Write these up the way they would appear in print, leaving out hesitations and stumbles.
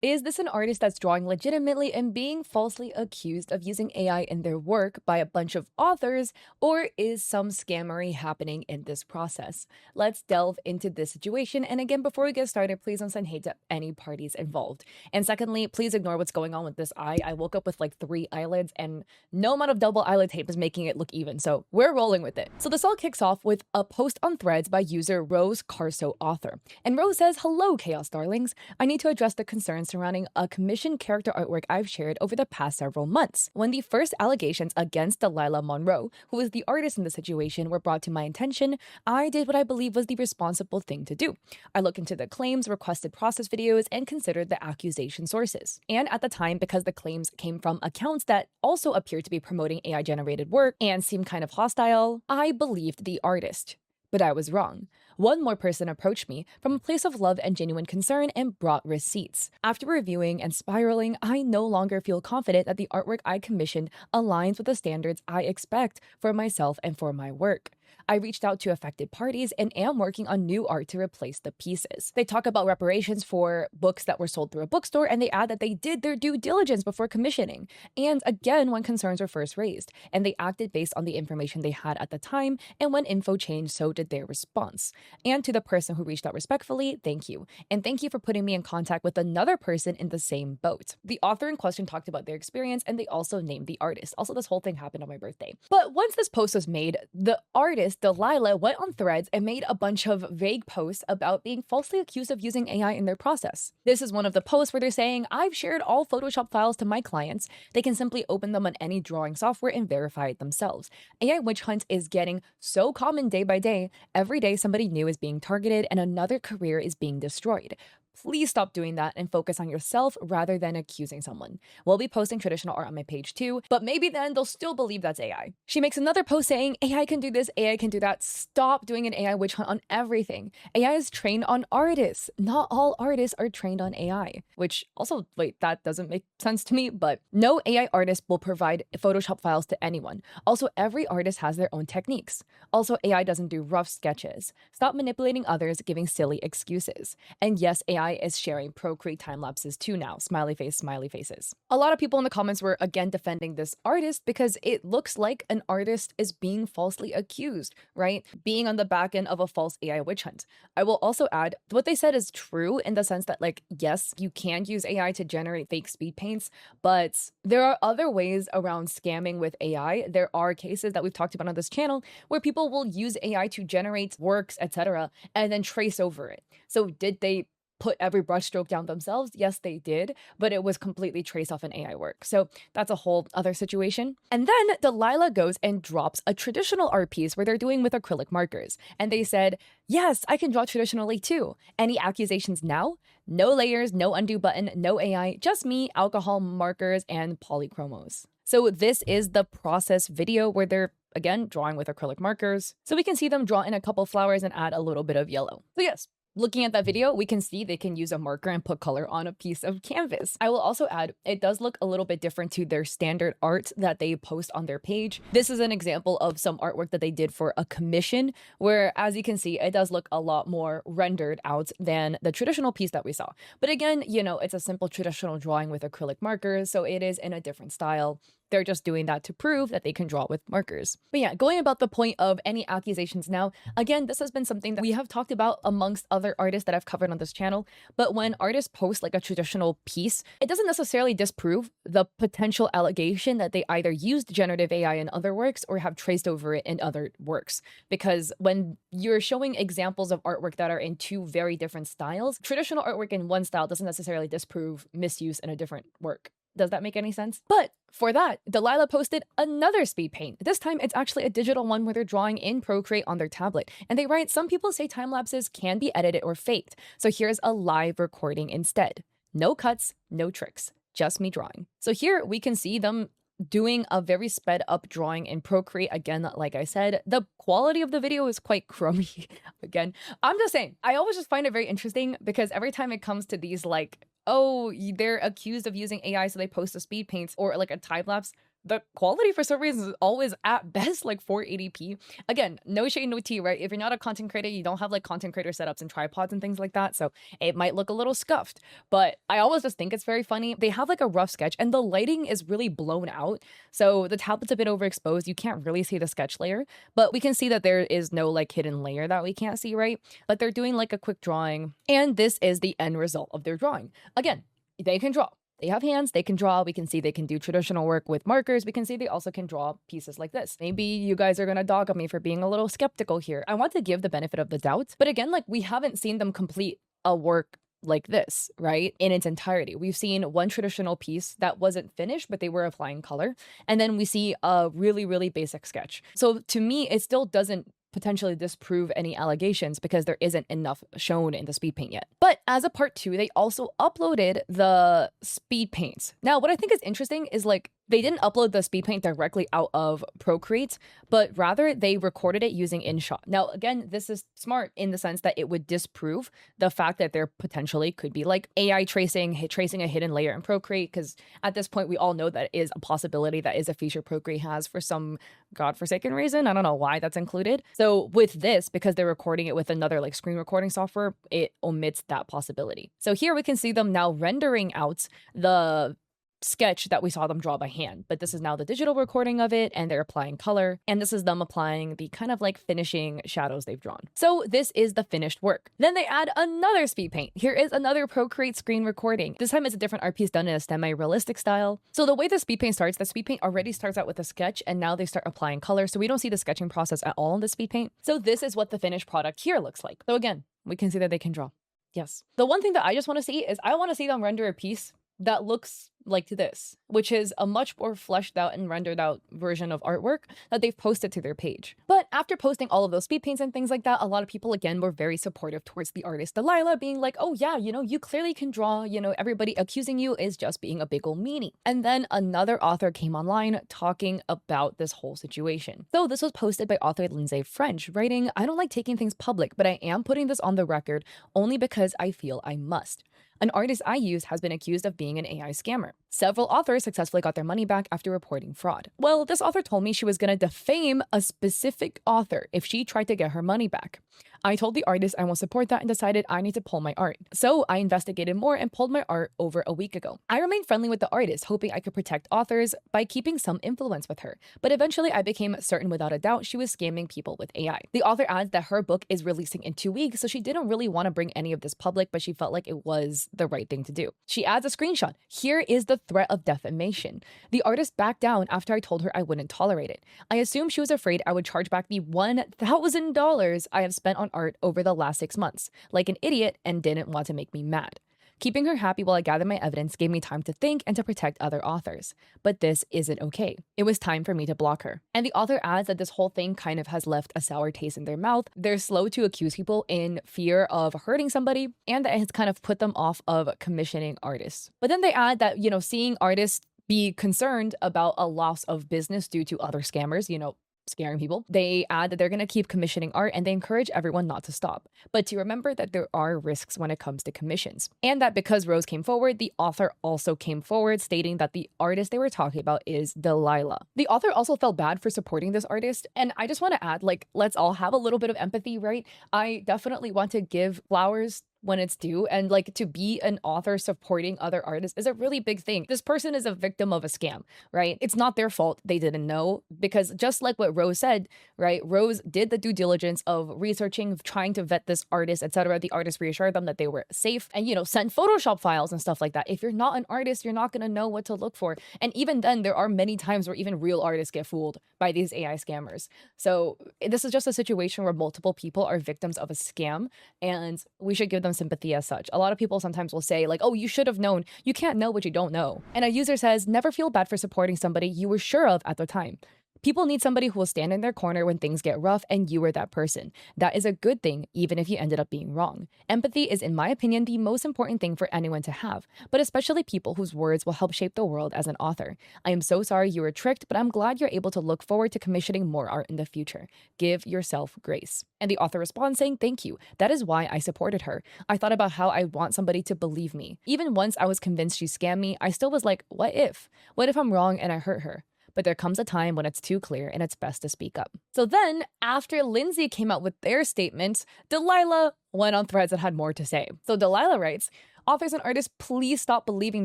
Is this an artist that's drawing legitimately and being falsely accused of using AI in their work by a bunch of authors, or is some scammery happening in this process? Let's delve into this situation. And again, before we get started, please don't send hate to any parties involved. And secondly, please ignore what's going on with this eye. I woke up with like 3 eyelids, and no amount of double eyelid tape is making it look even. So we're rolling with it. So this all kicks off with a post on Threads by user Rose Carso Author. And Rose says, "Hello, Chaos Darlings. I need to address the concerns surrounding a commissioned character artwork I've shared over the past several months. When the first allegations against Delilah Monroe, who was the artist in the situation, were brought to my attention, I did what I believe was the responsible thing to do. I looked into the claims, requested process videos, and considered the accusation sources. And at the time, because the claims came from accounts that also appeared to be promoting AI-generated work and seemed kind of hostile, I believed the artist. But I was wrong. One more person approached me from a place of love and genuine concern and brought receipts. After reviewing and spiraling, I no longer feel confident that the artwork I commissioned aligns with the standards I expect for myself and for my work. I reached out to affected parties and am working on new art to replace the pieces." They talk about reparations for books that were sold through a bookstore, and they add that they did their due diligence before commissioning. And again, when concerns were first raised, and they acted based on the information they had at the time, and when info changed, so did their response. And to the person who reached out respectfully, thank you. And thank you for putting me in contact with another person in the same boat. The author in question talked about their experience, and they also named the artist. Also, this whole thing happened on my birthday. But once this post was made, the artist, Delilah, went on Threads and made a bunch of vague posts about being falsely accused of using AI in their process. This is one of the posts where they're saying, "I've shared all Photoshop files to my clients. They can simply open them on any drawing software and verify it themselves. AI witch hunt is getting so common day by day. Every day somebody new is being targeted and another career is being destroyed. Please stop doing that and focus on yourself rather than accusing someone. We'll be posting traditional art on my page too, but maybe then they'll still believe that's AI." She makes another post saying, "AI can do this, AI can do that. Stop doing an AI witch hunt on everything. AI is trained on artists. Not all artists are trained on AI." Which also, wait, that doesn't make sense to me, but no AI artist will provide Photoshop files to anyone. Also, every artist has their own techniques. Also, AI doesn't do rough sketches. Stop manipulating others, giving silly excuses. And yes, AI is sharing Procreate time lapses too now. Smiley face, smiley faces. A lot of people in the comments were again defending this artist because it looks like an artist is being falsely accused, right? Being on the back end of a false AI witch hunt. I will also add what they said is true in the sense that, like, yes, you can use AI to generate fake speed paints, but there are other ways around scamming with AI. There are cases that we've talked about on this channel where people will use AI to generate works, etc., and then trace over it. So did they put every brushstroke down themselves? Yes, they did, but it was completely traced off an AI work. So that's a whole other situation. And then Delilah goes and drops a traditional art piece where they're doing with acrylic markers. And they said, "Yes, I can draw traditionally too. Any accusations now? No layers, no undo button, no AI, just me, alcohol markers, and polychromos." So this is the process video where they're again drawing with acrylic markers. So we can see them draw in a couple flowers and add a little bit of yellow. So yes, looking at that video, we can see they can use a marker and put color on a piece of canvas. I will also add, it does look a little bit different to their standard art that they post on their page. This is an example of some artwork that they did for a commission, where, as you can see, it does look a lot more rendered out than the traditional piece that we saw. But again, you know, it's a simple traditional drawing with acrylic markers, so it is in a different style. They're just doing that to prove that they can draw with markers. But yeah, going about the point of any accusations now, again, this has been something that we have talked about amongst other artists that I've covered on this channel. But when artists post like a traditional piece, it doesn't necessarily disprove the potential allegation that they either used generative AI in other works or have traced over it in other works. Because when you're showing examples of artwork that are in two very different styles, traditional artwork in one style doesn't necessarily disprove misuse in a different work. Does that make any sense? But for that, Delilah posted another speed paint. This time, it's actually a digital one where they're drawing in Procreate on their tablet. And they write, "Some people say time lapses can be edited or faked. So here's a live recording instead. No cuts, no tricks, just me drawing." So here we can see them doing a very sped up drawing in Procreate. Again, like I said, the quality of the video is quite crummy. Again, I'm just saying, I always just find it very interesting because every time it comes to these like, oh, they're accused of using AI, so they post a speed paints or like a time lapse. the quality for some reason is always at best like 480p. Again, no shade, no tea, right? If you're not a content creator, you don't have like content creator setups and tripods and things like that, so it might look a little scuffed. But I always just think it's very funny. They have like a rough sketch and the lighting is really blown out. So the tablet's a bit overexposed. You can't really see the sketch layer, but we can see that there is no like hidden layer that we can't see, right? But they're doing like a quick drawing, and this is the end result of their drawing. Again, they can draw. They have hands, they can draw. We can see they can do traditional work with markers. We can see they also can draw pieces like this. Maybe you guys are gonna dog on me for being a little skeptical here. I want to give the benefit of the doubt, but again, like we haven't seen them complete a work like this, right? In its entirety. We've seen one traditional piece that wasn't finished, but they were applying color. And then we see a really, really basic sketch. So to me, it still doesn't potentially disprove any allegations because there isn't enough shown in the speed paint yet. But as a part 2, they also uploaded the speed paints. Now, what I think is interesting is like they didn't upload the speed paint directly out of Procreate, but rather they recorded it using InShot. Now, again, this is smart in the sense that it would disprove the fact that there potentially could be like AI tracing a hidden layer in Procreate, because at this point, we all know that is a possibility, that is a feature Procreate has for some godforsaken reason. I don't know why that's included. So with this, because they're recording it with another like screen recording software, it omits that possibility. So here we can see them now rendering out the sketch that we saw them draw by hand, but this is now the digital recording of it, and they're applying color, and this is them applying the kind of like finishing shadows they've drawn. So this is the finished work. Then they add another speed paint. Here is another Procreate screen recording. This time it's a different art piece done in a semi-realistic style. So the way the speed paint starts, the speed paint already starts out with a sketch, and now they start applying color, so we don't see the sketching process at all in the speed paint. So this is what the finished product here looks like. So again, we can see that they can draw. Yes. The one thing that I just want to see is I want to see them render a piece that looks like this, which is a much more fleshed out and rendered out version of artwork that they've posted to their page. But after posting all of those speed paints and things like that, a lot of people again were very supportive towards the artist Delilah, being like, oh yeah, you know, you clearly can draw, you know, everybody accusing you is just being a big ol' meanie. And then another author came online talking about this whole situation. So this was posted by author Lindsay French, writing, I don't like taking things public, but I am putting this on the record only because I feel I must. An artist I use has been accused of being an AI scammer. Several authors successfully got their money back after reporting fraud. Well, this author told me she was going to defame a specific author if she tried to get her money back. I told the artist I won't support that and decided I need to pull my art. So I investigated more and pulled my art over a week ago. I remained friendly with the artist, hoping I could protect authors by keeping some influence with her. But eventually I became certain without a doubt she was scamming people with AI. The author adds that her book is releasing in 2 weeks, so she didn't really want to bring any of this public, but she felt like it was the right thing to do. She adds a screenshot. Here is the threat of defamation. The artist backed down after I told her I wouldn't tolerate it. I assumed she was afraid I would charge back the $1,000 I have spent on art over the last 6 months, like an idiot, and didn't want to make me mad. Keeping her happy while I gathered my evidence gave me time to think and to protect other authors. But this isn't okay. It was time for me to block her. And the author adds that this whole thing kind of has left a sour taste in their mouth. They're slow to accuse people in fear of hurting somebody, and that has kind of put them off of commissioning artists. But then they add that, you know, seeing artists be concerned about a loss of business due to other scammers, you know, scaring people. They add that they're going to keep commissioning art, and they encourage everyone not to stop, but to remember that there are risks when it comes to commissions. And that because Rose came forward, the author also came forward, stating that the artist they were talking about is Delilah. The author also felt bad for supporting this artist, and I just want to add, like, let's all have a little bit of empathy, right? I definitely want to give flowers when it's due, and like to be an author supporting other artists is a really big thing. This person is a victim of a scam, right? It's not their fault they didn't know, because just like what Rose said, right? Rose did the due diligence of researching, trying to vet this artist, etc. The artist reassured them that they were safe and, you know, sent Photoshop files and stuff like that. If you're not an artist, you're not going to know what to look for. And even then, there are many times where even real artists get fooled by these AI scammers. So this is just a situation where multiple people are victims of a scam, and we should give them sympathy as such. A lot of people sometimes will say like, oh, you should have known. You can't know what you don't know. And a user says, never feel bad for supporting somebody you were sure of at the time. People need somebody who will stand in their corner when things get rough, and you were that person. That is a good thing, even if you ended up being wrong. Empathy is, in my opinion, the most important thing for anyone to have, but especially people whose words will help shape the world as an author. I am so sorry you were tricked, but I'm glad you're able to look forward to commissioning more art in the future. Give yourself grace. And the author responds saying, thank you. That is why I supported her. I thought about how I want somebody to believe me. Even once I was convinced she scammed me, I still was like, what if? What if I'm wrong and I hurt her? but there comes a time when it's too clear and it's best to speak up. So then, after Lindsay came out with their statement, Delilah went on threads and had more to say. So Delilah writes, authors and artists, please stop believing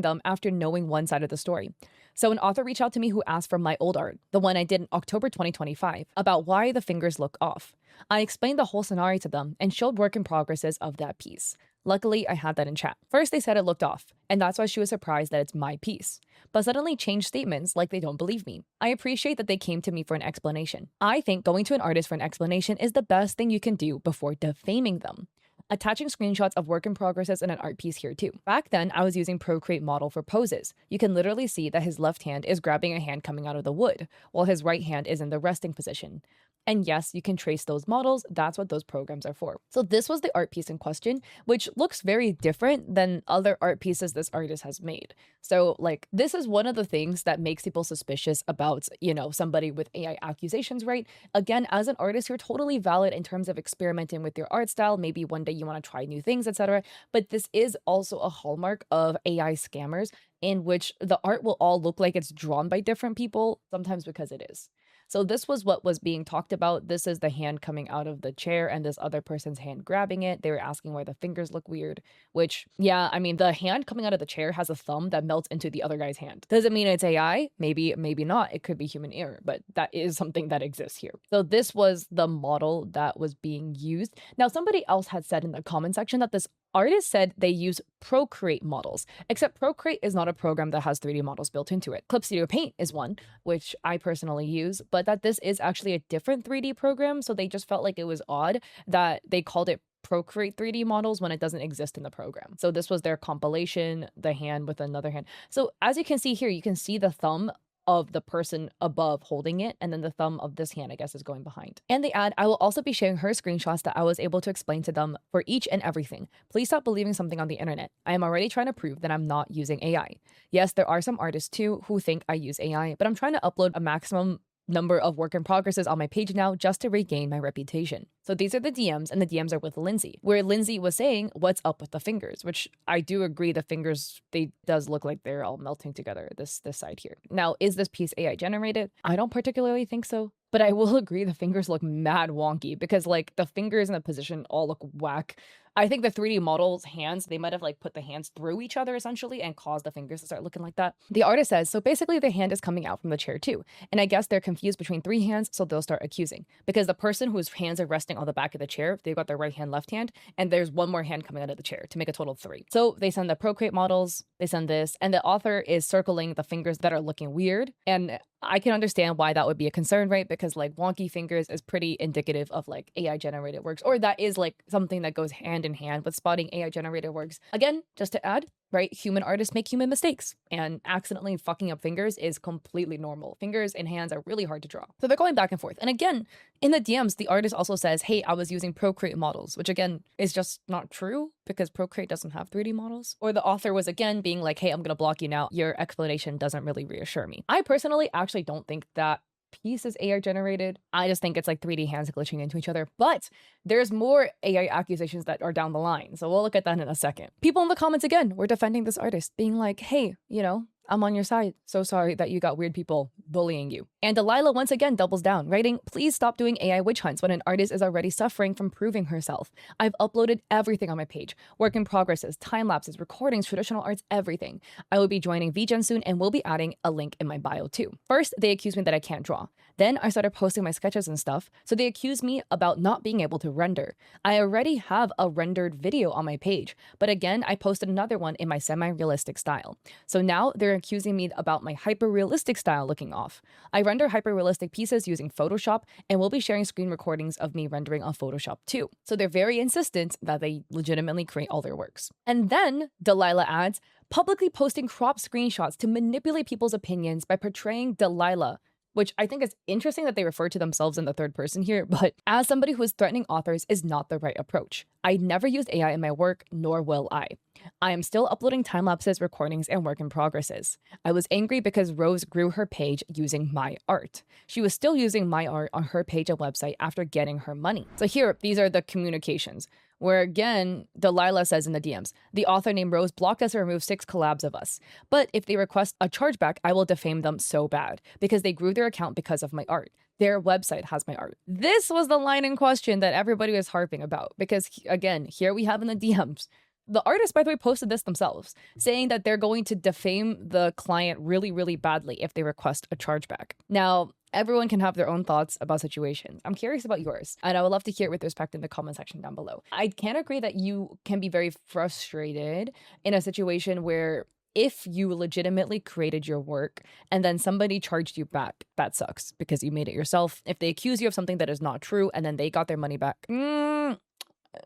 them after knowing one side of the story. So an author reached out to me who asked for my old art, the one I did in October 2025, about why the fingers look off. I explained the whole scenario to them and showed work in progresses of that piece. Luckily, I had that in chat. First, they said it looked off, and that's why she was surprised that it's my piece, but suddenly changed statements like they don't believe me. I appreciate that they came to me for an explanation. I think going to an artist for an explanation is the best thing you can do before defaming them. Attaching screenshots of work in progresses in an art piece here too. Back then, I was using Procreate Model for poses. You can literally see that his left hand is grabbing a hand coming out of the wood, while his right hand is in the resting position. And yes, you can trace those models. That's what those programs are for. So this was the art piece in question, which looks very different than other art pieces this artist has made. So like, this is one of the things that makes people suspicious about, somebody with AI accusations, right? Again, as an artist, you're totally valid in terms of experimenting with your art style. Maybe one day you want to try new things, etc. But this is also a hallmark of AI scammers, in which the art will all look like it's drawn by different people, sometimes because it is. So this was what was being talked about. This is the hand coming out of the chair and this other person's hand grabbing it. They were asking why the fingers look weird, which, yeah, I mean, the hand coming out of the chair has a thumb that melts into the other guy's hand. Does it mean it's AI? Maybe, maybe not. It could be human error, but that is something that exists here. So this was the model that was being used. Now, somebody else had said in the comment section that this artist said they use Procreate models, except Procreate is not a program that has 3D models built into it. Clip Studio Paint is one, which I personally use, but that this is actually a different 3D program, so they just felt like it was odd that they called it Procreate 3D models when it doesn't exist in the program. So this was their compilation, the hand with another hand. So as you can see here, you can see the thumb of the person above holding it, and then the thumb of this hand, I guess, is going behind. And they add, I will also be sharing her screenshots that I was able to explain to them for each and everything. Please stop believing something on the internet. I am already trying to prove that I'm not using AI. Yes, there are some artists too who think I use AI, but I'm trying to upload a maximum number of work in progresses on my page now just to regain my reputation. So these are the DMs, and the DMs are with Lindsay, where Lindsay was saying, what's up with the fingers? Which I do agree, the fingers, they does look like they're all melting together, this side here. Now, is this piece AI generated? I don't particularly think so, but I will agree the fingers look mad wonky because like the fingers and the position all look whack. I think the 3D models' hands, they might have like put the hands through each other essentially and caused the fingers to start looking like that. The artist says, so basically the hand is coming out from the chair too. And I guess they're confused between 3 hands, so they'll start accusing. Because the person whose hands are resting on the back of the chair, they've got their right hand, left hand, and there's one more hand coming out of the chair to make a total of 3. So they send the Procreate models, they send this, and the author is circling the fingers that are looking weird. And I can understand why that would be a concern, right? Because like wonky fingers is pretty indicative of like AI generated works, or that is like something that goes hand in hand with spotting AI generated works. Again, just to add, right? Human artists make human mistakes, and accidentally fucking up fingers is completely normal. Fingers and hands are really hard to draw. So they're going back and forth. And again, in the DMs, the artist also says, hey, I was using Procreate models, which again is just not true because Procreate doesn't have 3D models. Or the author was again being like, hey, I'm going to block you now. Your explanation doesn't really reassure me. I personally actually don't think that piece is AI generated. I just think it's like 3D hands glitching into each other. But there's more AI accusations that are down the line. So we'll look at that in a second. People in the comments again were defending this artist, being like, hey, I'm on your side. So sorry that you got weird people bullying you. And Delilah once again doubles down, writing, please stop doing AI witch hunts when an artist is already suffering from proving herself. I've uploaded everything on my page. Work in progresses, time lapses, recordings, traditional arts, everything. I will be joining VGen soon and will be adding a link in my bio too. First, they accused me that I can't draw. Then I started posting my sketches and stuff, so they accused me about not being able to render. I already have a rendered video on my page, but again, I posted another one in my semi-realistic style. So now they're accusing me about my hyper-realistic style looking off. I render hyper-realistic pieces using Photoshop and will be sharing screen recordings of me rendering on Photoshop too. So they're very insistent that they legitimately create all their works. And then Delilah adds, publicly posting cropped screenshots to manipulate people's opinions by portraying Delilah, which I think is interesting that they refer to themselves in the third person here, but as somebody who is threatening authors is not the right approach. I never used AI in my work, nor will I. I am still uploading time lapses, recordings, and work in progresses. I was angry because Rose grew her page using my art. She was still using my art on her page and website after getting her money. So here, these are the communications. where again, Delilah says in the DMs, the author named Rose blocked us and removed 6 collabs of us. But if they request a chargeback, I will defame them so bad because they grew their account because of my art. Their website has my art. This was the line in question that everybody was harping about because, again, here we have in the DMs. The artists, by the way, posted this themselves, saying that they're going to defame the client really, really badly if they request a chargeback. Now, everyone can have their own thoughts about situations. I'm curious about yours, and I would love to hear it with respect in the comment section down below. I can agree that you can be very frustrated in a situation where if you legitimately created your work and then somebody charged you back, that sucks because you made it yourself. If they accuse you of something that is not true and then they got their money back,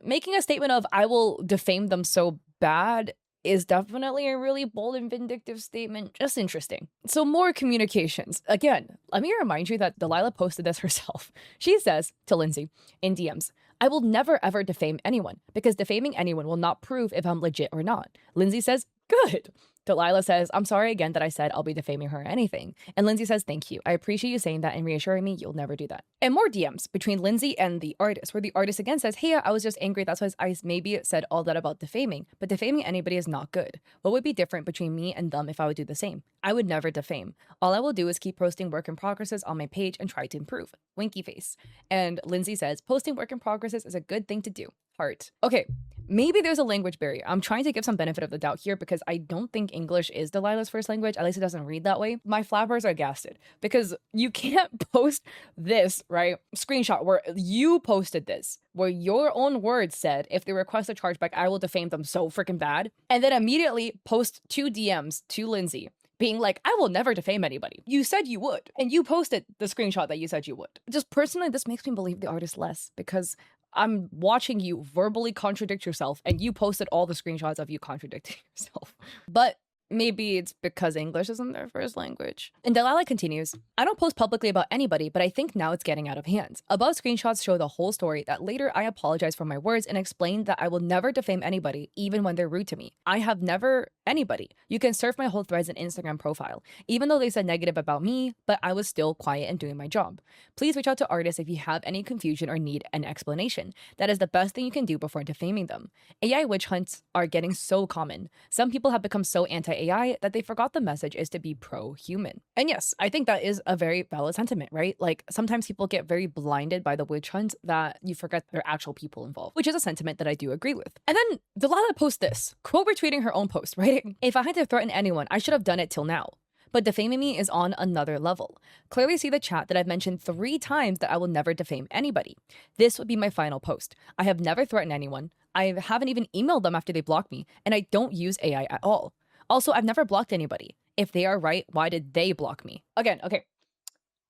making a statement of I will defame them so bad is definitely a really bold and vindictive statement. Just interesting. So more communications. Again, let me remind you that Delilah posted this herself. She says to Lindsay in DMs, I will never ever defame anyone because defaming anyone will not prove if I'm legit or not. Lindsay says, good. Delilah says, I'm sorry again that I said I'll be defaming her or anything. And Lindsay says, thank you. I appreciate you saying that and reassuring me you'll never do that. And more DMs between Lindsay and the artist, where the artist again says, hey, I was just angry. That's why I maybe said all that about defaming. But defaming anybody is not good. What would be different between me and them if I would do the same? I would never defame. All I will do is keep posting work in progresses on my page and try to improve. Winky face. And Lindsay says, posting work in progresses is a good thing to do. Heart. Okay, maybe there's a language barrier. I'm trying to give some benefit of the doubt here because I don't think English is Delilah's first language. At least it doesn't read that way. My flappers are gasted because you can't post this, right? Screenshot where you posted this, where your own words said, if they request a chargeback, I will defame them so freaking bad. And then immediately post 2 DMs to Lindsay being like, I will never defame anybody. You said you would. And you posted the screenshot that you said you would. Just personally, this makes me believe the artist less because I'm watching you verbally contradict yourself and you posted all the screenshots of you contradicting yourself. But maybe it's because English isn't their first language. And Delilah continues, I don't post publicly about anybody, but I think now it's getting out of hand. Above screenshots show the whole story that later I apologize for my words and explain that I will never defame anybody, even when they're rude to me. I have never anybody. You can surf my whole threads and Instagram profile, even though they said negative about me, but I was still quiet and doing my job. Please reach out to artists if you have any confusion or need an explanation. That is the best thing you can do before defaming them. AI witch hunts are getting so common. Some people have become so anti-AI that they forgot the message is to be pro-human. And yes, I think that is a very valid sentiment, right? Like sometimes people get very blinded by the witch hunt that you forget there are actual people involved, which is a sentiment that I do agree with. And then Delilah posts this, quote retweeting her own post, right? If I had to threaten anyone, I should have done it till now. But defaming me is on another level. Clearly see the chat that I've mentioned 3 times that I will never defame anybody. This would be my final post. I have never threatened anyone. I haven't even emailed them after they blocked me, and I don't use AI at all. Also, I've never blocked anybody. If they are right, why did they block me? Again, okay.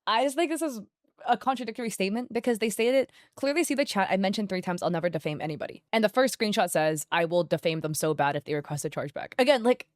I just think this is a contradictory statement because they stated, clearly see the chat, I mentioned 3 times I'll never defame anybody. And the first screenshot says, I will defame them so bad if they request a chargeback. Again, like,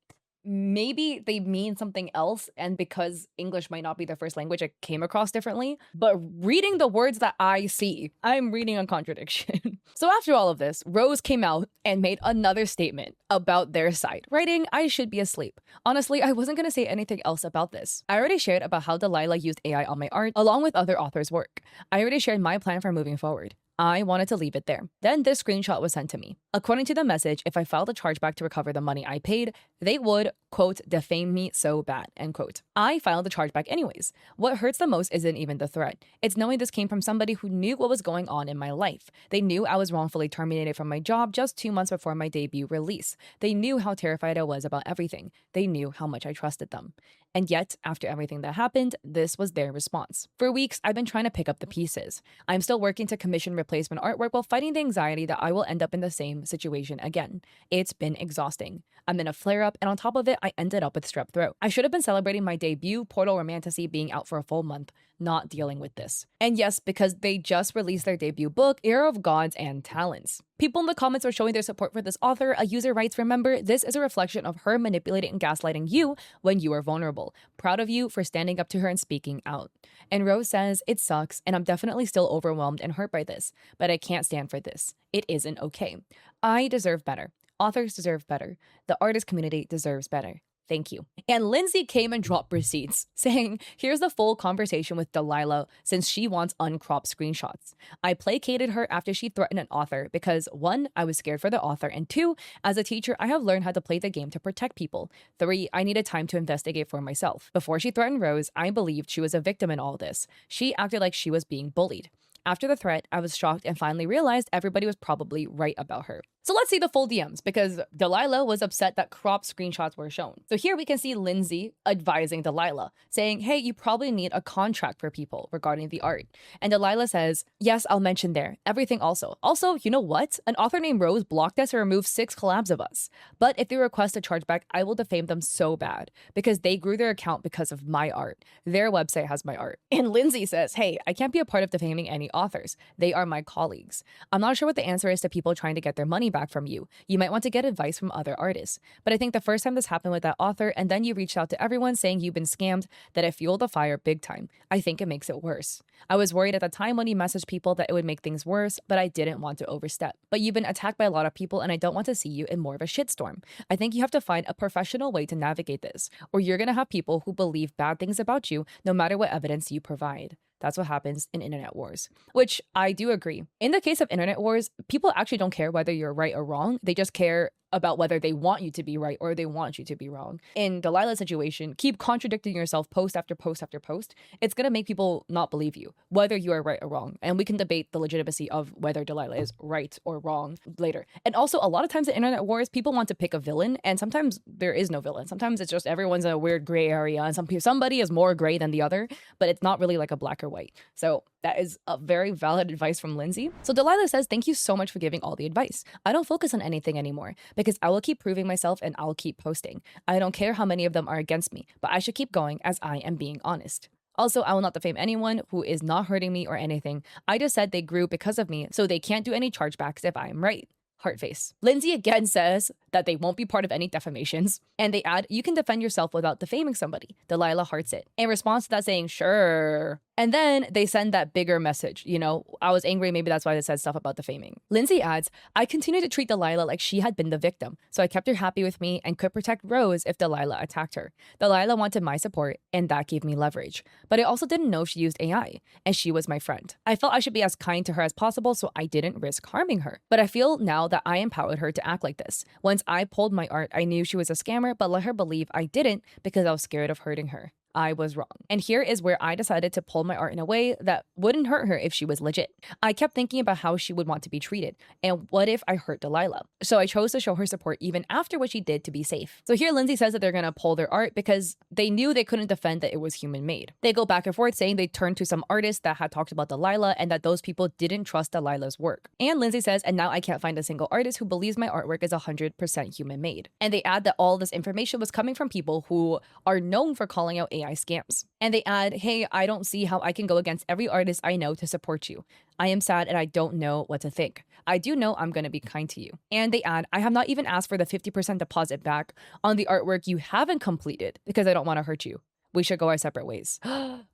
maybe they mean something else, and because English might not be their first language, it came across differently. But reading the words that I see, I'm reading a contradiction. So after all of this, Rose came out and made another statement about their side, writing, I should be asleep. Honestly, I wasn't going to say anything else about this. I already shared about how Delilah used AI on my art, along with other authors' work. I already shared my plan for moving forward. I wanted to leave it there. Then this screenshot was sent to me. According to the message, if I filed a chargeback to recover the money I paid, they would, quote, defame me so bad, end quote. I filed the chargeback anyways. What hurts the most isn't even the threat. It's knowing this came from somebody who knew what was going on in my life. They knew I was wrongfully terminated from my job just 2 months before my debut release. They knew how terrified I was about everything. They knew how much I trusted them. And yet, after everything that happened, this was their response. For weeks, I've been trying to pick up the pieces. I'm still working to commission replacement artwork while fighting the anxiety that I will end up in the same situation again. It's been exhausting. I'm in a flare-up, and on top of it, I ended up with strep throat. I should have been celebrating my debut, Portal Romantasy, being out for a full month, not dealing with this. And yes, because they just released their debut book, Era of Gods and Talents. People in the comments were showing their support for this author. A user writes, remember, this is a reflection of her manipulating and gaslighting you when you are vulnerable. Proud of you for standing up to her and speaking out. And Rose says, it sucks, and I'm definitely still overwhelmed and hurt by this, but I can't stand for this. It isn't okay. I deserve better. Authors deserve better. The artist community deserves better. Thank you. And Lindsay came and dropped receipts, saying, here's the full conversation with Delilah since she wants uncropped screenshots. I placated her after she threatened an author because 1, I was scared for the author, and 2, as a teacher, I have learned how to play the game to protect people. 3, I needed time to investigate for myself. Before she threatened Rose, I believed she was a victim in all this. She acted like she was being bullied. After the threat, I was shocked and finally realized everybody was probably right about her. So let's see the full DMs because Delilah was upset that cropped screenshots were shown. So here we can see Lindsay advising Delilah, saying, hey, you probably need a contract for people regarding the art. And Delilah says, yes, I'll mention there. Everything also. Also, you know what? An author named Rose blocked us and removed 6 collabs of us. But if they request a chargeback, I will defame them so bad because they grew their account because of my art. Their website has my art. And Lindsay says, hey, I can't be a part of defaming any authors. They are my colleagues. I'm not sure what the answer is to people trying to get their money back from you. You might want to get advice from other artists. But I think the first time this happened with that author and then you reached out to everyone saying you've been scammed, that it fueled the fire big time. I think it makes it worse. I was worried at the time when you messaged people that it would make things worse, but I didn't want to overstep. But you've been attacked by a lot of people and I don't want to see you in more of a shitstorm. I think you have to find a professional way to navigate this, or you're going to have people who believe bad things about you no matter what evidence you provide. That's what happens in internet wars, which I do agree. In the case of internet wars, people actually don't care whether you're right or wrong. They just care about whether they want you to be right or they want you to be wrong. In Delilah's situation, keep contradicting yourself post after post after post. It's going to make people not believe you, whether you are right or wrong. And we can debate the legitimacy of whether Delilah is right or wrong later. And also, a lot of times in internet wars, people want to pick a villain, and sometimes there is no villain. Sometimes it's just everyone's in a weird gray area, and somebody is more gray than the other, but it's not really like a black or white. So that is a very valid advice from Lindsay. So Delilah says, thank you so much for giving all the advice. I don't focus on anything anymore because I will keep proving myself and I'll keep posting. I don't care how many of them are against me, but I should keep going as I am being honest. Also, I will not defame anyone who is not hurting me or anything. I just said they grew because of me, so they can't do any chargebacks if I am right. Heart face. Lindsay again says that they won't be part of any defamations. And they add, you can defend yourself without defaming somebody. Delilah hearts it. In response to that saying, sure. And then they send that bigger message. You know, I was angry. Maybe that's why they said stuff about defaming. Lindsay adds, I continued to treat Delilah like she had been the victim. So I kept her happy with me and could protect Rose if Delilah attacked her. Delilah wanted my support and that gave me leverage. But I also didn't know she used AI and she was my friend. I felt I should be as kind to her as possible so I didn't risk harming her. But I feel now that I empowered her to act like this. Once I pulled my art, I knew she was a scammer, but let her believe I didn't because I was scared of hurting her. I was wrong. And here is where I decided to pull my art in a way that wouldn't hurt her if she was legit. I kept thinking about how she would want to be treated. And what if I hurt Delilah? So I chose to show her support even after what she did to be safe. So here Lindsay says that they're going to pull their art because they knew they couldn't defend that it was human made. They go back and forth saying they turned to some artists that had talked about Delilah and that those people didn't trust Delilah's work. And Lindsay says, and now I can't find a single artist who believes my artwork is 100% human made. And they add that all this information was coming from people who are known for calling out AI scams. And they add, hey, I don't see how I can go against every artist I know to support you. I am sad and I don't know what to think. I do know I'm going to be kind to you. And they add, I have not even asked for the 50% deposit back on the artwork you haven't completed because I don't want to hurt you. We should go our separate ways.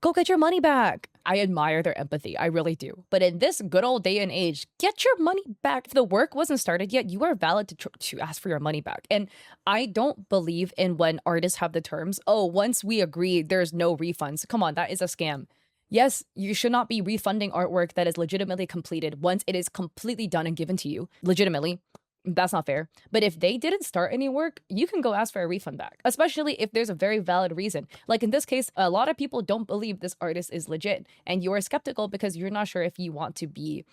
Go get your money back. I admire their empathy. I really do. But in this good old day and age, get your money back. If the work wasn't started yet, you are valid to ask for your money back. And I don't believe in when artists have the terms, oh, once we agree, there's no refunds. Come on, that is a scam. Yes, you should not be refunding artwork that is legitimately completed once it is completely done and given to you. Legitimately. That's not fair. But if they didn't start any work, you can go ask for a refund back, especially if there's a very valid reason. Like in this case, a lot of people don't believe this artist is legit and you're skeptical because you're not sure if you want to be,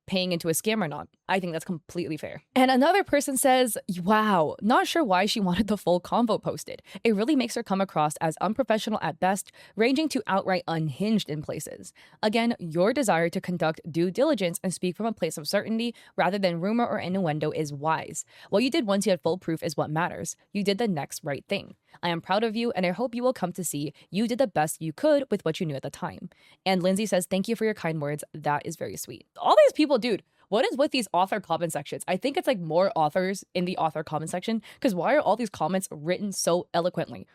paying into a scam or not. I think that's completely fair. And another person says, wow, not sure why she wanted the full convo posted. It really makes her come across as unprofessional at best, ranging to outright unhinged in places. Again, your desire to conduct due diligence and speak from a place of certainty rather than rumor or innuendo is wise. What you did once you had full proof is what matters. You did the next right thing. I am proud of you and I hope you will come to see you did the best you could with what you knew at the time. And Lindsay says, thank you for your kind words. That is very sweet. All these people, dude, what is with these author comment sections? I think it's like more authors in the author comment section because why are all these comments written so eloquently?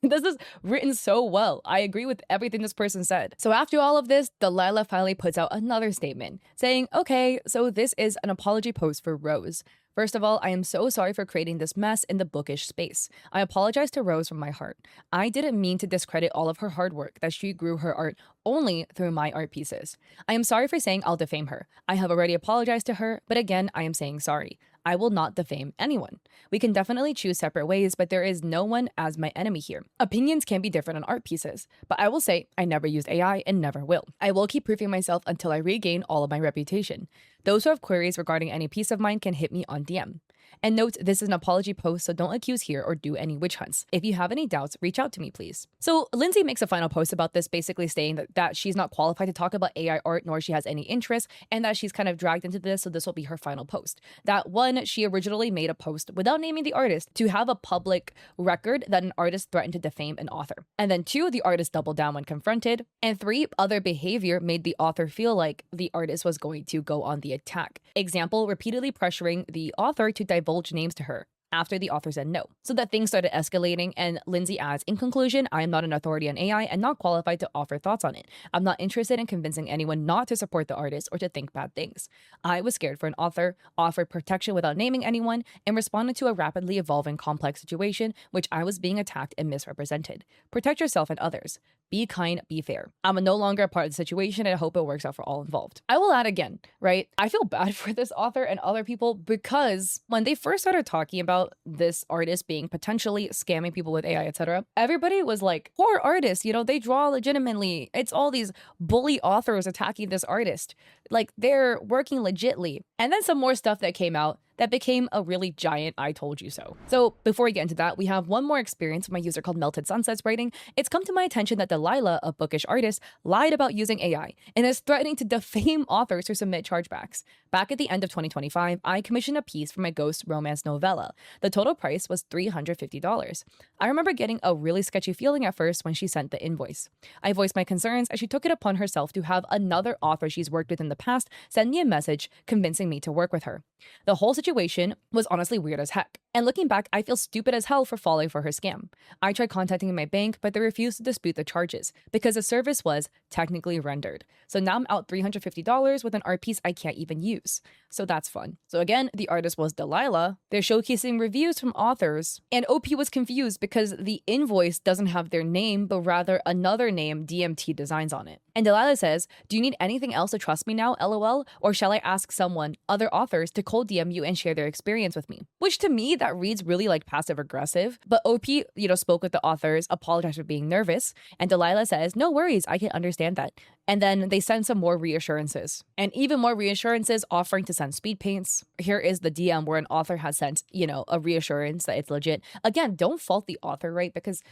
This is written so well. I agree with everything this person said. So after all of this, Delilah finally puts out another statement saying, okay, so this is an apology post for Rose. First of all, I am so sorry for creating this mess in the bookish space. I apologize to Rose from my heart. I didn't mean to discredit all of her hard work, that she grew her art only through my art pieces. I am sorry for saying I'll defame her. I have already apologized to her, but again, I am saying sorry. I will not defame anyone. We can definitely choose separate ways, but there is no one as my enemy here. Opinions can be different on art pieces, but I will say I never used AI and never will. I will keep proving myself until I regain all of my reputation. Those who have queries regarding any piece of mine can hit me on DM. And note, this is an apology post, so don't accuse here or do any witch hunts. If you have any doubts, reach out to me, please. So Lindsay makes a final post about this, basically saying that she's not qualified to talk about AI art, nor she has any interest, and that she's kind of dragged into this, so this will be her final post. That one, she originally made a post without naming the artist to have a public record that an artist threatened to defame an author. And then 2, the artist doubled down when confronted. And 3, other behavior made the author feel like the artist was going to go on the attack. Example, repeatedly pressuring the author to divulge names to her after the author said no. So that things started escalating, and Lindsay adds, in conclusion, I am not an authority on AI and not qualified to offer thoughts on it. I'm not interested in convincing anyone not to support the artist or to think bad things. I was scared for an author, offered protection without naming anyone, and responded to a rapidly evolving complex situation which I was being attacked and misrepresented. Protect yourself and others. Be kind, be fair. I'm no longer a part of the situation, and I hope it works out for all involved. I will add again, right? I feel bad for this author and other people because when they first started talking about this artist being potentially scamming people with AI, etc., everybody was like, poor artist, they draw legitimately. It's all these bully authors attacking this artist. Like, they're working legitly. And then some more stuff that came out that became a really giant I told you so. So before we get into that, we have one more experience with my user called Melted Sunsets writing. It's come to my attention that Delilah, a bookish artist, lied about using AI and is threatening to defame authors who submit chargebacks. Back at the end of 2025, I commissioned a piece for my ghost romance novella. The total price was $350. I remember getting a really sketchy feeling at first when she sent the invoice. I voiced my concerns as she took it upon herself to have another author she's worked with in the past send me a message convincing me to work with her. The whole situation was honestly weird as heck. And looking back, I feel stupid as hell for falling for her scam. I tried contacting my bank, but they refused to dispute the charges because the service was technically rendered. So now I'm out $350 with an art piece I can't even use. So that's fun. So again, the artist was Delilah. They're showcasing reviews from authors, and OP was confused because the invoice doesn't have their name, but rather another name, DMT Designs, on it. And Delilah says, do you need anything else to trust me now, LOL? Or shall I ask someone, other authors, to cold DM you and share their experience with me? Which to me, that reads really like passive aggressive. But OP, spoke with the authors, apologized for being nervous. And Delilah says, no worries, I can understand that. And then they send some more reassurances. And even more reassurances offering to send speed paints. Here is the DM where an author has sent, a reassurance that it's legit. Again, don't fault the author, right? Because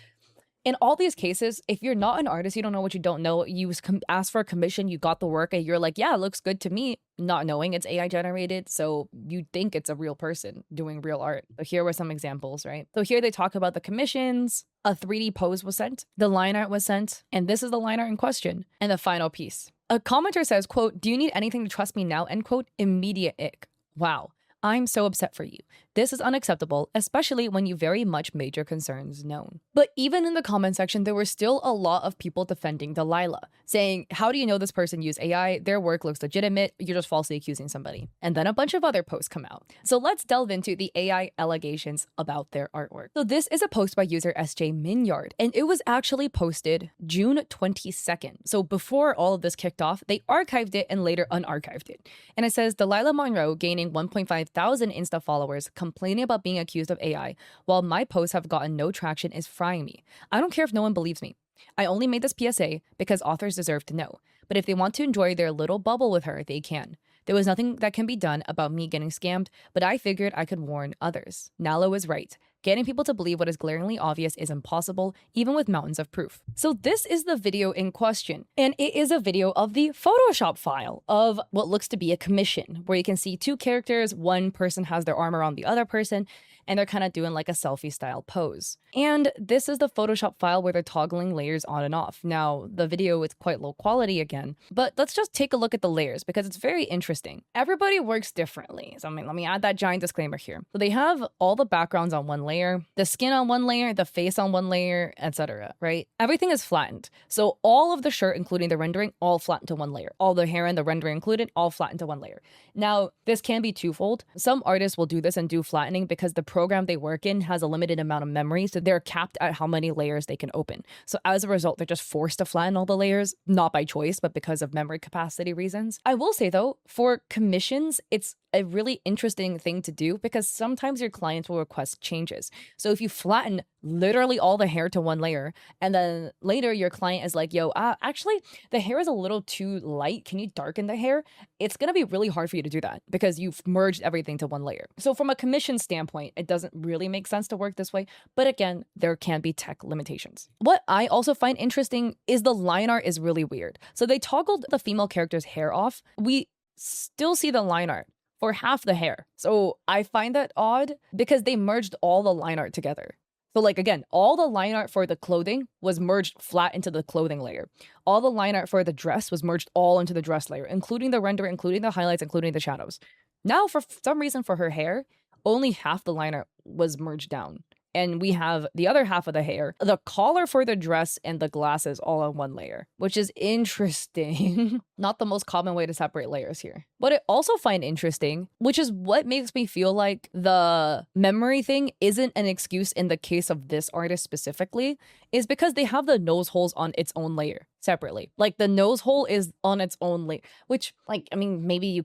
in all these cases, if you're not an artist, you don't know what you don't know, you ask for a commission, you got the work, and you're like, yeah, it looks good to me, not knowing it's AI generated, so you think it's a real person doing real art. So here were some examples, right? So here they talk about the commissions, a 3D pose was sent, the line art was sent, and this is the line art in question, and the final piece. A commenter says, quote, do you need anything to trust me now, end quote, immediate ick. Wow. I'm so upset for you. This is unacceptable, especially when you very much made your concerns known. But even in the comment section, there were still a lot of people defending Delilah, saying, how do you know this person used AI? Their work looks legitimate. You're just falsely accusing somebody. And then a bunch of other posts come out. So let's delve into the AI allegations about their artwork. So this is a post by user SJ Minyard, and it was actually posted June 22nd. So before all of this kicked off, they archived it and later unarchived it. And it says, Delilah Monroe gaining 1.5 thousand Insta followers complaining about being accused of AI, while my posts have gotten no traction, is frying me. I don't care if no one believes me. I only made this PSA because authors deserve to know. But if they want to enjoy their little bubble with her, they can. There was nothing that can be done about me getting scammed, but I figured I could warn others. Nalo is right. Getting people to believe what is glaringly obvious is impossible, even with mountains of proof. So this is the video in question, and it is a video of the Photoshop file of what looks to be a commission, where you can see two characters, one person has their arm around the other person, and they're kind of doing like a selfie style pose. And this is the Photoshop file where they're toggling layers on and off. Now, the video is quite low quality again, but let's just take a look at the layers because it's very interesting. Everybody works differently. So let me add that giant disclaimer here. So they have all the backgrounds on one layer, the skin on one layer, the face on one layer, etc., right? Everything is flattened. So all of the shirt, including the rendering, all flattened to one layer. All the hair and the rendering included, all flattened to one layer. Now, this can be twofold. Some artists will do this and do flattening because the program they work in has a limited amount of memory, so they're capped at how many layers they can open. So as a result, they're just forced to flatten all the layers, not by choice, but because of memory capacity reasons. I will say though, for commissions, it's a really interesting thing to do because sometimes your clients will request changes. So if you flatten literally all the hair to one layer and then later your client is like, yo, actually the hair is a little too light. Can you darken the hair? It's going to be really hard for you to do that because you've merged everything to one layer. So from a commission standpoint, it doesn't really make sense to work this way. But again, there can be tech limitations. What I also find interesting is the line art is really weird. So they toggled the female character's hair off. We still see the line art for half the hair. So I find that odd because they merged all the line art together. So like, again, all the line art for the clothing was merged flat into the clothing layer. All the line art for the dress was merged all into the dress layer, including the render, including the highlights, including the shadows. Now, for some reason for her hair, only half the line art was merged down. And we have the other half of the hair, the collar for the dress and the glasses all on one layer, which is interesting. Not the most common way to separate layers here. What I also find interesting, which is what makes me feel like the memory thing isn't an excuse in the case of this artist specifically, is because they have the nose holes on its own layer separately. Like the nose hole is on its own layer, which like, I mean, maybe you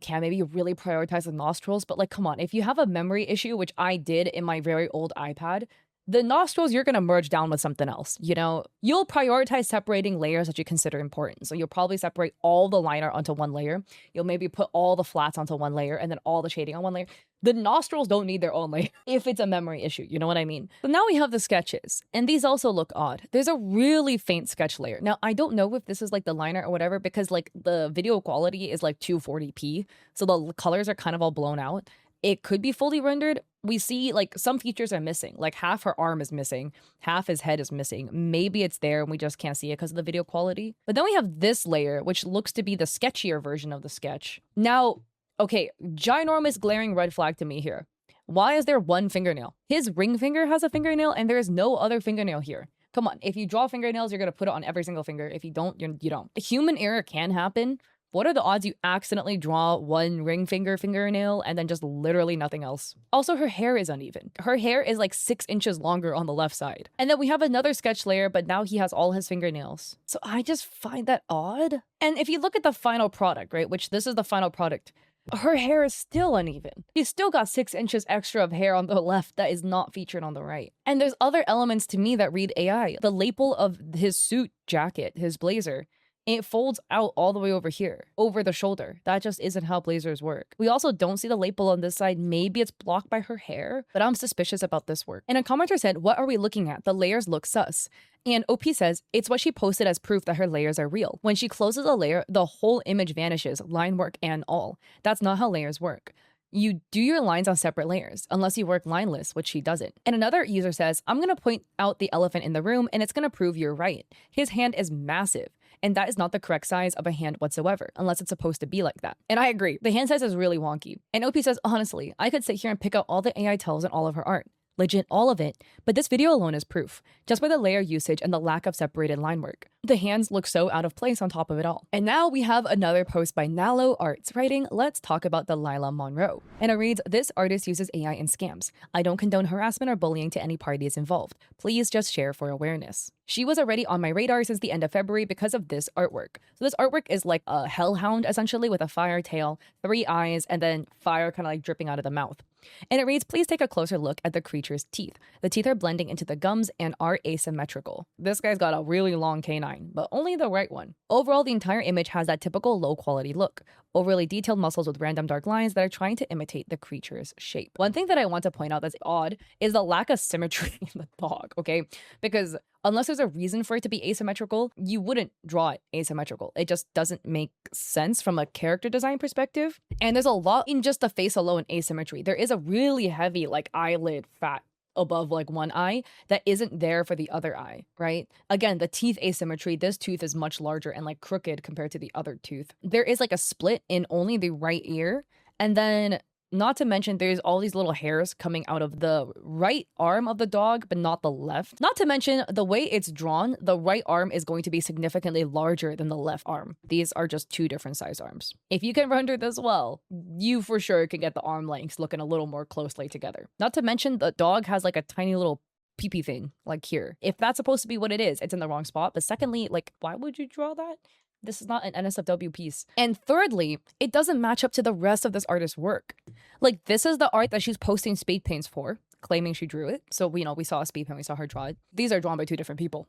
really prioritize the nostrils, but like, come on, if you have a memory issue, which I did in my very old iPad, the nostrils you're going to merge down with something else, you know? You'll prioritize separating layers that you consider important. So you'll probably separate all the liner onto one layer. You'll maybe put all the flats onto one layer and then all the shading on one layer. The nostrils don't need their own layer if it's a memory issue, you know what I mean? So now we have the sketches, and these also look odd. There's a really faint sketch layer. Now, I don't know if this is like the liner or whatever because like the video quality is like 240p, so the colors are kind of all blown out. It could be fully rendered. We see like some features are missing, like half her arm is missing, half his head is missing. Maybe it's there and we just can't see it because of the video quality. But then we have this layer, which looks to be the sketchier version of the sketch. Now, okay, ginormous glaring red flag to me here. Why is there one fingernail? His ring finger has a fingernail and there is no other fingernail here. Come on, if you draw fingernails, you're going to put it on every single finger. If you don't, you don't. Human error can happen. What are the odds you accidentally draw one ring fingernail and then just literally nothing else? Also, her hair is uneven. Her hair is like 6 inches longer on the left side. And then we have another sketch layer, but now he has all his fingernails. So I just find that odd. And if you look at the final product, right, which this is the final product, her hair is still uneven. He's still got 6 inches extra of hair on the left that is not featured on the right. And there's other elements to me that read AI. The lapel of his suit jacket, his blazer, it folds out all the way over here, over the shoulder. That just isn't how blazers work. We also don't see the lapel on this side. Maybe it's blocked by her hair, but I'm suspicious about this work. And a commenter said, what are we looking at? The layers look sus. And OP says, it's what she posted as proof that her layers are real. When she closes a layer, the whole image vanishes, line work and all. That's not how layers work. You do your lines on separate layers, unless you work lineless, which she doesn't. And another user says, I'm going to point out the elephant in the room, and it's going to prove you're right. His hand is massive. And that is not the correct size of a hand whatsoever, unless it's supposed to be like that. And I agree, the hand size is really wonky. And OP says, honestly, I could sit here and pick out all the AI tells in all of her art. Legit, all of it. But this video alone is proof, just by the layer usage and the lack of separated line work. The hands look so out of place on top of it all. And now we have another post by Nalo Arts writing, let's talk about Delilah Monroe. And it reads, this artist uses AI in scams. I don't condone harassment or bullying to any parties involved. Please just share for awareness. She was already on my radar since the end of February because of this artwork. So this artwork is like a hellhound essentially with a fire tail, 3 eyes, and then fire kind of like dripping out of the mouth. And it reads, please take a closer look at the creature's teeth. The teeth are blending into the gums and are asymmetrical. This guy's got a really long canine, but only the right one. Overall, the entire image has that typical low quality look. overly detailed muscles with random dark lines that are trying to imitate the creature's shape. One thing that I want to point out that's odd is the lack of symmetry in the dog, okay? Because unless there's a reason for it to be asymmetrical, you wouldn't draw it asymmetrical. It just doesn't make sense from a character design perspective. And there's a lot in just the face alone asymmetry. There is a really heavy like eyelid fat above like one eye that isn't there for the other eye, right? Again, the teeth asymmetry, this tooth is much larger and like crooked compared to the other tooth. There is like a split in only the right ear, and then not to mention there's all these little hairs coming out of the right arm of the dog, but not the left. Not to mention the way it's drawn, the right arm is going to be significantly larger than the left arm. These are just two different size arms. If you can render this well, you for sure can get the arm lengths looking a little more closely together. Not to mention the dog has like a tiny little pee-pee thing, like here. If that's supposed to be what it is, it's in the wrong spot. But secondly, like, why would you draw that? This is not an NSFW piece. And thirdly, it doesn't match up to the rest of this artist's work. Like, this is the art that she's posting speed paints for, claiming she drew it. So, we saw a speed paint, we saw her draw it. These are drawn by two different people.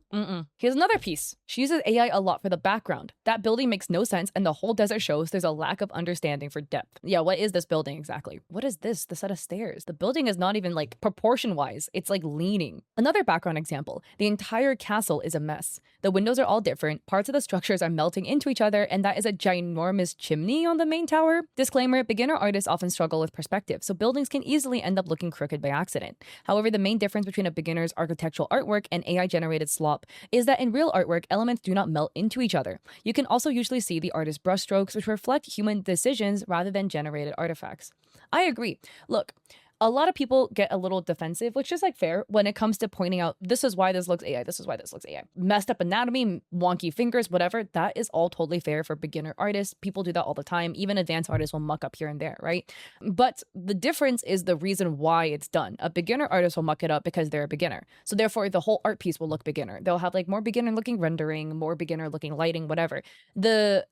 Here's another piece. She uses AI a lot for the background. That building makes no sense, and the whole desert shows there's a lack of understanding for depth. Yeah, what is this building exactly? What is this? The set of stairs. The building is not even like proportion-wise. It's like leaning. Another background example. The entire castle is a mess. The windows are all different. Parts of the structures are melting into each other, and that is a ginormous chimney on the main tower. Disclaimer, beginner artists often struggle with perspective, so buildings can easily end up looking crooked by accident. However, the main difference between a beginner's architectural artwork and AI-generated slop is that in real artwork, elements do not melt into each other. You can also usually see the artist's brushstrokes, which reflect human decisions rather than generated artifacts. I agree. Look, a lot of people get a little defensive, which is like fair when it comes to pointing out this is why this looks AI, this is why this looks AI. Messed up anatomy, wonky fingers, whatever, that is all totally fair for beginner artists. People do that all the time. Even advanced artists will muck up here and there, right? But the difference is the reason why it's done. A beginner artist will muck it up because they're a beginner. So therefore, the whole art piece will look beginner. They'll have like more beginner looking rendering, more beginner looking lighting, whatever. The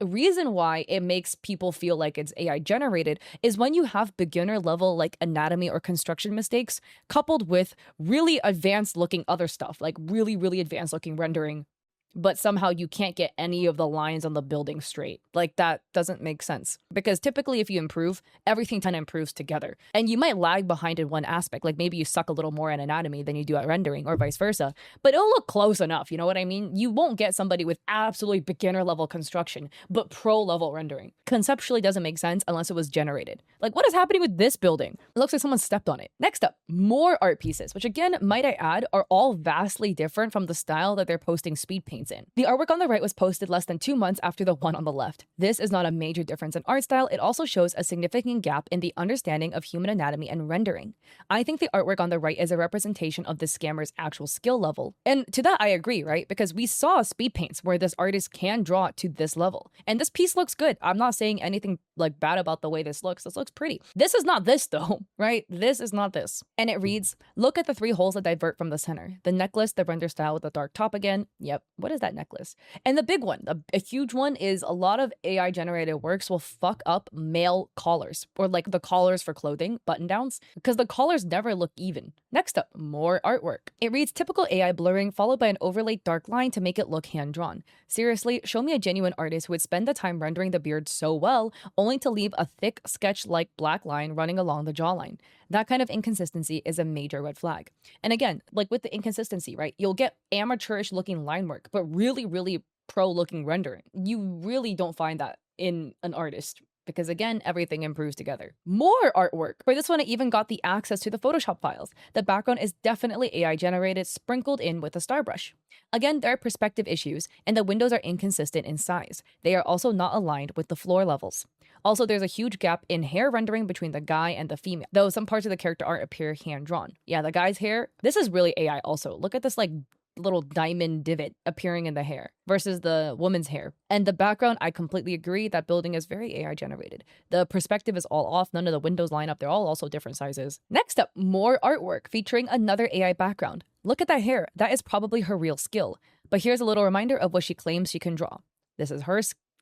reason why it makes people feel like it's AI generated is when you have beginner level like anatomy or construction mistakes coupled with really advanced looking other stuff, like really, really advanced looking rendering, but somehow you can't get any of the lines on the building straight. Like, that doesn't make sense. Because typically if you improve, everything kind of improves together. And you might lag behind in one aspect, like maybe you suck a little more at anatomy than you do at rendering or vice versa, but it'll look close enough, you know what I mean? You won't get somebody with absolutely beginner level construction, but pro level rendering. Conceptually doesn't make sense unless it was generated. Like, what is happening with this building? It looks like someone stepped on it. Next up, more art pieces, which again, might I add, are all vastly different from the style that they're posting speed paint in. The artwork on the right was posted less than 2 months after the one on the left. This is not a major difference in art style, it also shows a significant gap in the understanding of human anatomy and rendering. I think the artwork on the right is a representation of the scammer's actual skill level. And to that I agree, right? Because we saw speed paints where this artist can draw it to this level. And this piece looks good. I'm not saying anything like bad about the way this looks. This looks pretty. This is not this though, right? This is not this. And it reads, look at the 3 holes that divert from the center. The necklace, the render style with the dark top again. Yep, what is that necklace? And the big one, a huge one, is a lot of AI generated works will fuck up male collars, or like the collars for clothing, button downs, because the collars never look even. Next up, more artwork. It reads typical AI blurring followed by an overlaid dark line to make it look hand drawn. Seriously, show me a genuine artist who would spend the time rendering the beard so well, only to leave a thick sketch-like black line running along the jawline. That kind of inconsistency is a major red flag. And again, like with the inconsistency, right? You'll get amateurish looking line work, but really, really pro looking rendering. You really don't find that in an artist. Because again, everything improves together. More artwork. For this one, I even got the access to the Photoshop files. The background is definitely AI generated, sprinkled in with a star brush. Again, there are perspective issues, and the windows are inconsistent in size. They are also not aligned with the floor levels. Also, there's a huge gap in hair rendering between the guy and the female, though some parts of the character art appear hand-drawn. Yeah, the guy's hair, this is really AI also. Look at this like little diamond divot appearing in the hair versus the woman's hair. And the background, I completely agree, that building is very AI generated. The perspective is all off, none of the windows line up, they're all also different sizes. Next up, more artwork featuring another AI background. Look at that hair, that is probably her real skill. But here's a little reminder of what she claims she can draw. This is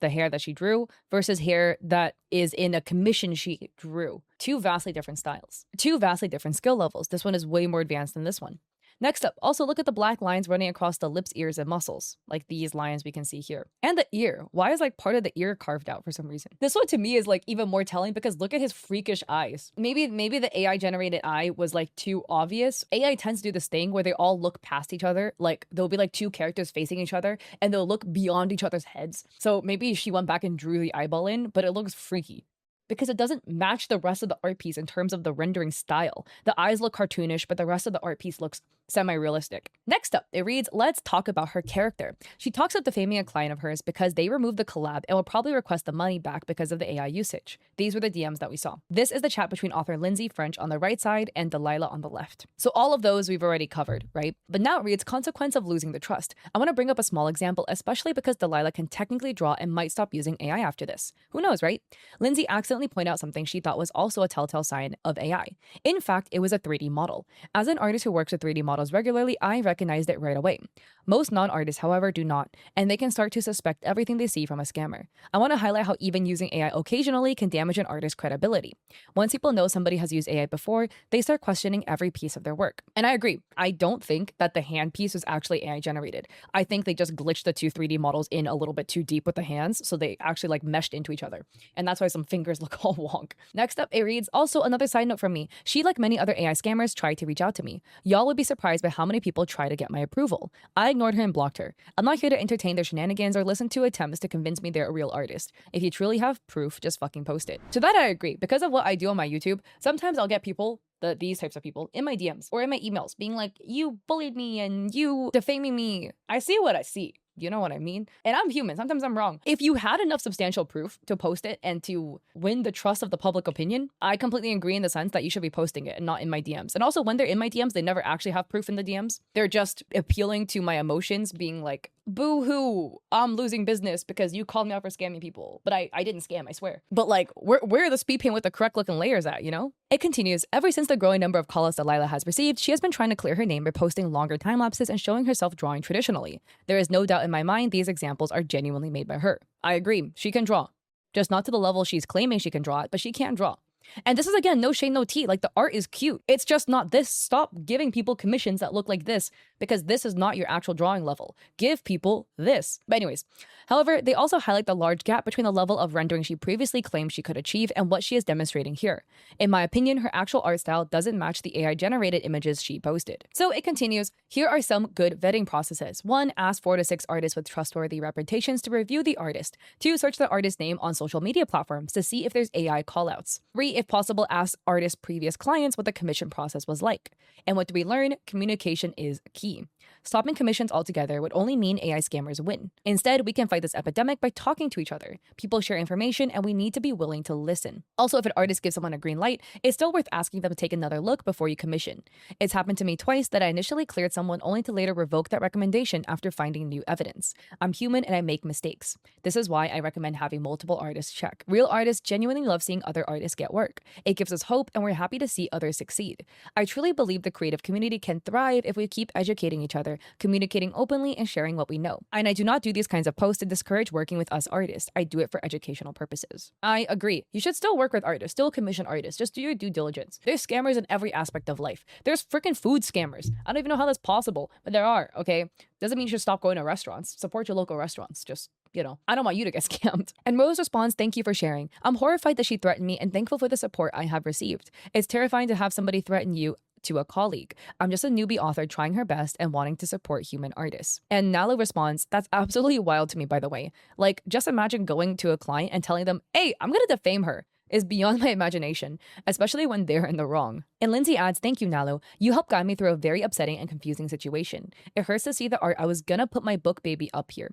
the hair that she drew versus hair that is in a commission she drew. Two vastly different styles. Two vastly different skill levels. This one is way more advanced than this one. Next up, also look at the black lines running across the lips, ears, and muscles, like these lines we can see here. And the ear. Why is like part of the ear carved out for some reason? This one to me is like even more telling because look at his freakish eyes. Maybe the AI generated eye was like too obvious. AI tends to do this thing where they all look past each other, like there'll be like two characters facing each other and they'll look beyond each other's heads. So maybe she went back and drew the eyeball in, but it looks freaky because it doesn't match the rest of the art piece in terms of the rendering style. The eyes look cartoonish, but the rest of the art piece looks semi-realistic. Next up, it reads, let's talk about her character. She talks up defaming a client of hers because they removed the collab and will probably request the money back because of the AI usage. These were the DMs that we saw. This is the chat between author Lindsay French on the right side and Delilah on the left. So all of those we've already covered, right? But now it reads, consequence of losing the trust. I want to bring up a small example, especially because Delilah can technically draw and might stop using AI after this. Who knows, right? Lindsay accidentally pointed out something she thought was also a telltale sign of AI. In fact, it was a 3D model. As an artist who works with 3D models regularly, I recognized it right away. Most non-artists, however, do not, and they can start to suspect everything they see from a scammer. I want to highlight how even using AI occasionally can damage an artist's credibility. Once people know somebody has used AI before, they start questioning every piece of their work. And I agree, I don't think that the hand piece was actually AI generated. I think they just glitched the two 3D models in a little bit too deep with the hands, so they actually like meshed into each other. And that's why some fingers look all wonk. Next up, it reads, also another side note from me. She, like many other AI scammers, tried to reach out to me. Y'all would be surprised by how many people try to get my approval. I ignored her and blocked her. I'm not here to entertain their shenanigans or listen to attempts to convince me they're a real artist. If you truly have proof, just fucking post it. To that I agree. Because of what I do on my YouTube, sometimes I'll get people, these types of people, in my DMs or in my emails being like, you bullied me and you defaming me. I see what I see. You know what I mean? And I'm human. Sometimes I'm wrong. If you had enough substantial proof to post it and to win the trust of the public opinion, I completely agree in the sense that you should be posting it and not in my DMs. And also when they're in my DMs, they never actually have proof in the DMs. They're just appealing to my emotions, being like, boo-hoo, I'm losing business because you called me out for scamming people. But I didn't scam, I swear. But like, where are the speed paint with the correct looking layers at, you know? It continues, ever since the growing number of call-outs Delilah has received, she has been trying to clear her name by posting longer time lapses and showing herself drawing traditionally. There is no doubt in my mind these examples are genuinely made by her. I agree, she can draw. Just not to the level she's claiming she can draw it, but she can draw. And this is, again, no shade, no tea. Like, the art is cute. It's just not this. Stop giving people commissions that look like this because this is not your actual drawing level. Give people this. But anyways, however, they also highlight the large gap between the level of rendering she previously claimed she could achieve and what she is demonstrating here. In my opinion, her actual art style doesn't match the AI-generated images she posted. So it continues, here are some good vetting processes. 1. Ask 4 to 6 artists with trustworthy reputations to review the artist. 2. Search the artist's name on social media platforms to see if there's AI callouts. 3. If possible, ask artists' previous clients what the commission process was like. And what do we learn? Communication is key. Stopping commissions altogether would only mean AI scammers win. Instead, we can fight this epidemic by talking to each other. People share information and we need to be willing to listen. Also, if an artist gives someone a green light, it's still worth asking them to take another look before you commission. It's happened to me twice that I initially cleared someone only to later revoke that recommendation after finding new evidence. I'm human and I make mistakes. This is why I recommend having multiple artists check. Real artists genuinely love seeing other artists get work. It gives us hope and we're happy to see others succeed. I truly believe the creative community can thrive if we keep educating each other, communicating openly, and sharing what we know. And I do not do these kinds of posts to discourage working with us artists. I do it for educational purposes. I agree. You should still work with artists, still commission artists. Just do your due diligence. There's scammers in every aspect of life. There's freaking food scammers. I don't even know how that's possible, but there are, okay? Doesn't mean you should stop going to restaurants. Support your local restaurants. Just, you know, I don't want you to get scammed. And Rose responds, thank you for sharing. I'm horrified that she threatened me and thankful for the support I have received. It's terrifying to have somebody threaten you to a colleague. I'm just a newbie author trying her best and wanting to support human artists. And Nala responds, that's absolutely wild to me, by the way. Like, just imagine going to a client and telling them, hey, I'm gonna defame her. Is beyond my imagination, especially when they're in the wrong. And Lindsay adds, thank you, Nalo. You helped guide me through a very upsetting and confusing situation. It hurts to see the art. I was gonna put my book baby up here.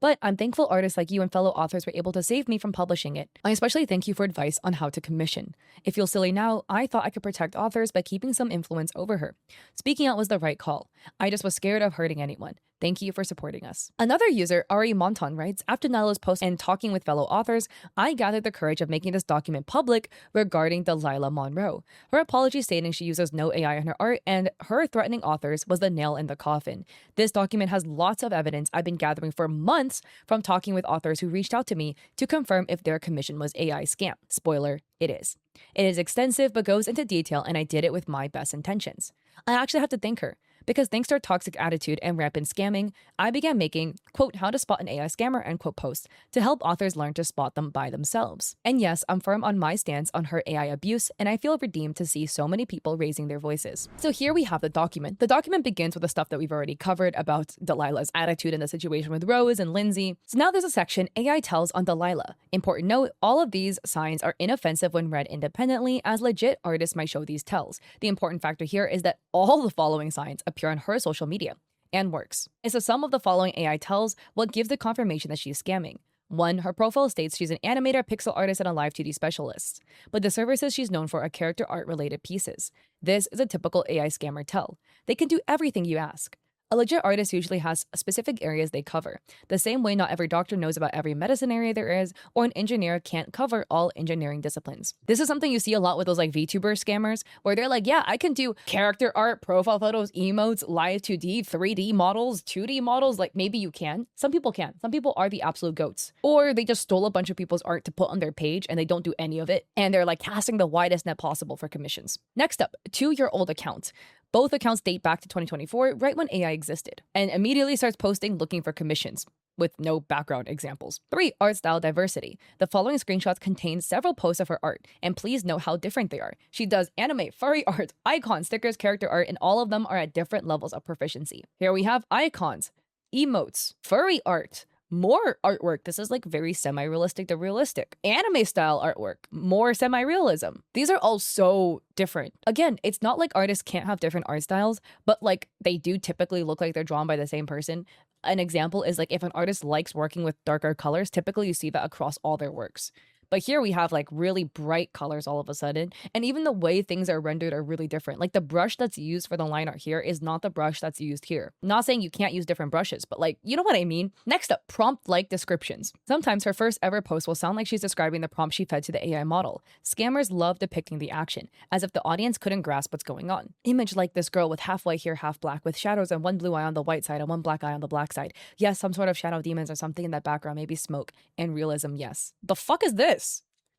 But I'm thankful artists like you and fellow authors were able to save me from publishing it. I especially thank you for advice on how to commission. It feels silly now. I thought I could protect authors by keeping some influence over her. Speaking out was the right call. I just was scared of hurting anyone. Thank you for supporting us. Another user, Ari Monton, writes, after Nalo's post and talking with fellow authors, I gathered the courage of making this document public regarding Delilah Monroe. Her apology stating she uses no AI in her art and her threatening authors was the nail in the coffin. This document has lots of evidence I've been gathering for months from talking with authors who reached out to me to confirm if their commission was AI scam. Spoiler, it is. It is extensive but goes into detail and I did it with my best intentions. I actually have to thank her. Because thanks to our toxic attitude and rampant scamming, I began making, quote, how to spot an AI scammer, end quote, posts to help authors learn to spot them by themselves. And yes, I'm firm on my stance on her AI abuse, and I feel redeemed to see so many people raising their voices. So here we have the document. The document begins with the stuff that we've already covered about Delilah's attitude in the situation with Rose and Lindsay. So now there's a section, AI tells on Delilah. Important note, all of these signs are inoffensive when read independently, as legit artists might show these tells. The important factor here is that all the following signs appear on her social media and works. It's the sum of the following AI tells what gives the confirmation that she's scamming. 1. Her profile states she's an animator, pixel artist, and a live 2D specialist, but the services she's known for are character art related pieces. This is a typical AI scammer tell. They can do everything you ask. A legit artist usually has specific areas they cover. The same way not every doctor knows about every medicine area there is, or an engineer can't cover all engineering disciplines. This is something you see a lot with those like VTuber scammers, where they're like, yeah, I can do character art, profile photos, emotes, live 2D, 3D models, 2D models. Like maybe you can. Some people can. Some people are the absolute goats. Or they just stole a bunch of people's art to put on their page and they don't do any of it. And they're like casting the widest net possible for commissions. Next up, 2-year-old account. Both accounts date back to 2024, right when AI existed, and immediately starts posting looking for commissions, with no background examples. 3. Art style diversity. The following screenshots contain several posts of her art, and please note how different they are. She does anime, furry art, icons, stickers, character art, and all of them are at different levels of proficiency. Here we have icons, emotes, furry art, more artwork. This is like very semi-realistic to realistic. Anime style artwork, more semi-realism. These are all so different. Again, it's not like artists can't have different art styles, but like they do typically look like they're drawn by the same person. An example is like if an artist likes working with darker colors, typically you see that across all their works. But here we have like really bright colors all of a sudden. And even the way things are rendered are really different. Like the brush that's used for the line art here is not the brush that's used here. Not saying you can't use different brushes, but like, you know what I mean? Next up, prompt-like descriptions. Sometimes her first ever post will sound like she's describing the prompt she fed to the AI model. Scammers love depicting the action, as if the audience couldn't grasp what's going on. Image like this girl with half white hair, half black, with shadows and one blue eye on the white side and one black eye on the black side. Yes, some sort of shadow demons or something in that background, maybe smoke. And realism, yes. The fuck is this?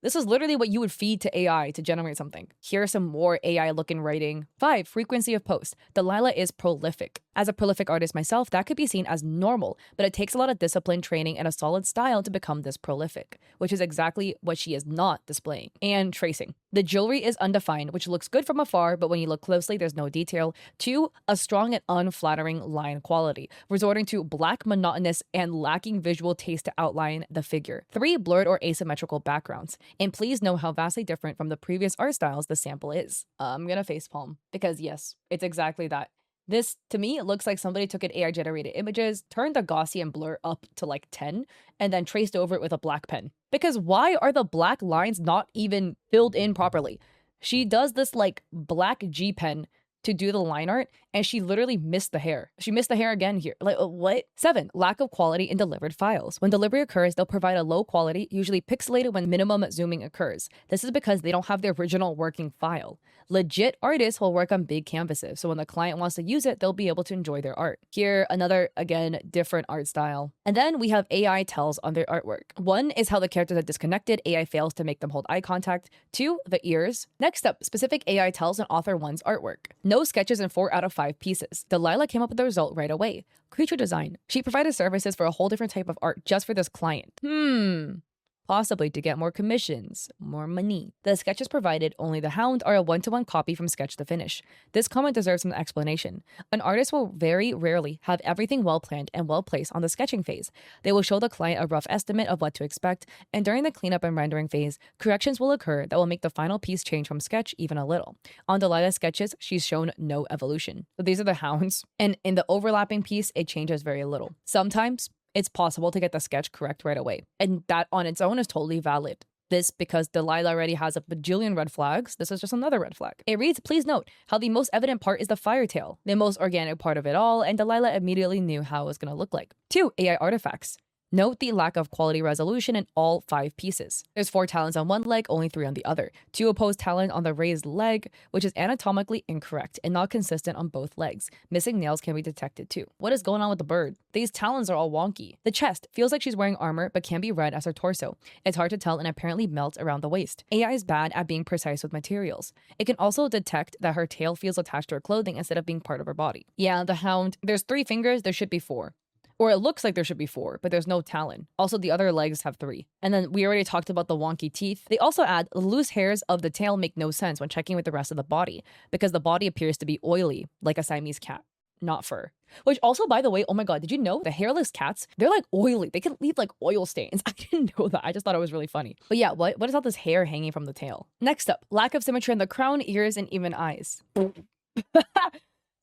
This is literally what you would feed to AI to generate something. Here are some more AI-looking writing. 5. Frequency of post. Delilah is prolific. As a prolific artist myself, that could be seen as normal, but it takes a lot of discipline, training, and a solid style to become this prolific, which is exactly what she is not displaying. And tracing. The jewelry is undefined, which looks good from afar, but when you look closely, there's no detail. 2. A strong and unflattering line quality, resorting to black, monotonous, and lacking visual taste to outline the figure. 3. Blurred or asymmetrical backgrounds. And please know how vastly different from the previous art styles the sample is. I'm gonna facepalm, because yes, it's exactly that. This, to me, it looks like somebody took an AI-generated images, turned the Gaussian blur up to like 10, and then traced over it with a black pen. Because why are the black lines not even filled in properly? She does this like black G pen to do the line art, and she literally missed the hair. She missed the hair again here. Like, what? 7. Lack of quality in delivered files. When delivery occurs, they'll provide a low quality, usually pixelated when minimum zooming occurs. This is because they don't have the original working file. Legit artists will work on big canvases, so when the client wants to use it, they'll be able to enjoy their art. Here, another, again, different art style. And then we have AI tells on their artwork. 1 is how the characters are disconnected. AI fails to make them hold eye contact. 2, the ears. Next up, specific AI tells on author 1's artwork. No sketches in 4 out of 5 pieces. Delilah came up with the result right away. Creature design. She provided services for a whole different type of art just for this client. Possibly to get more commissions, more money. The sketches provided, only the hound, are a one-to-one copy from sketch to finish. This comment deserves some explanation. An artist will very rarely have everything well planned and well placed on the sketching phase. They will show the client a rough estimate of what to expect, and during the cleanup and rendering phase, corrections will occur that will make the final piece change from sketch even a little. On Delilah's sketches, she's shown no evolution. So these are the hounds, and in the overlapping piece, it changes very little. Sometimes, it's possible to get the sketch correct right away, and that on its own is totally valid. This because Delilah already has a bajillion red flags. This is just another red flag. It reads, please note how the most evident part is the fire tail, the most organic part of it all, and Delilah immediately knew how it was going to look like. 2. AI artifacts. Note the lack of quality resolution in all 5 pieces. There's 4 talons on one leg, only 3 on the other. 2 opposed talons on the raised leg, which is anatomically incorrect and not consistent on both legs. Missing nails can be detected too. What is going on with the bird? These talons are all wonky. The chest feels like she's wearing armor but can be read as her torso. It's hard to tell and apparently melts around the waist. AI is bad at being precise with materials. It can also detect that her tail feels attached to her clothing instead of being part of her body. Yeah, the hound, there's 3 fingers, there should be 4. Or it looks like there should be 4, but there's no talon. Also, the other legs have 3. And then we already talked about the wonky teeth. They also add the loose hairs of the tail make no sense when checking with the rest of the body, because the body appears to be oily, like a Siamese cat, not fur. Which also, by the way, oh my god, did you know the hairless cats, they're like oily. They can leave like oil stains. I didn't know that. I just thought it was really funny. But yeah, what is all this hair hanging from the tail? Next up, lack of symmetry in the crown, ears, and even eyes.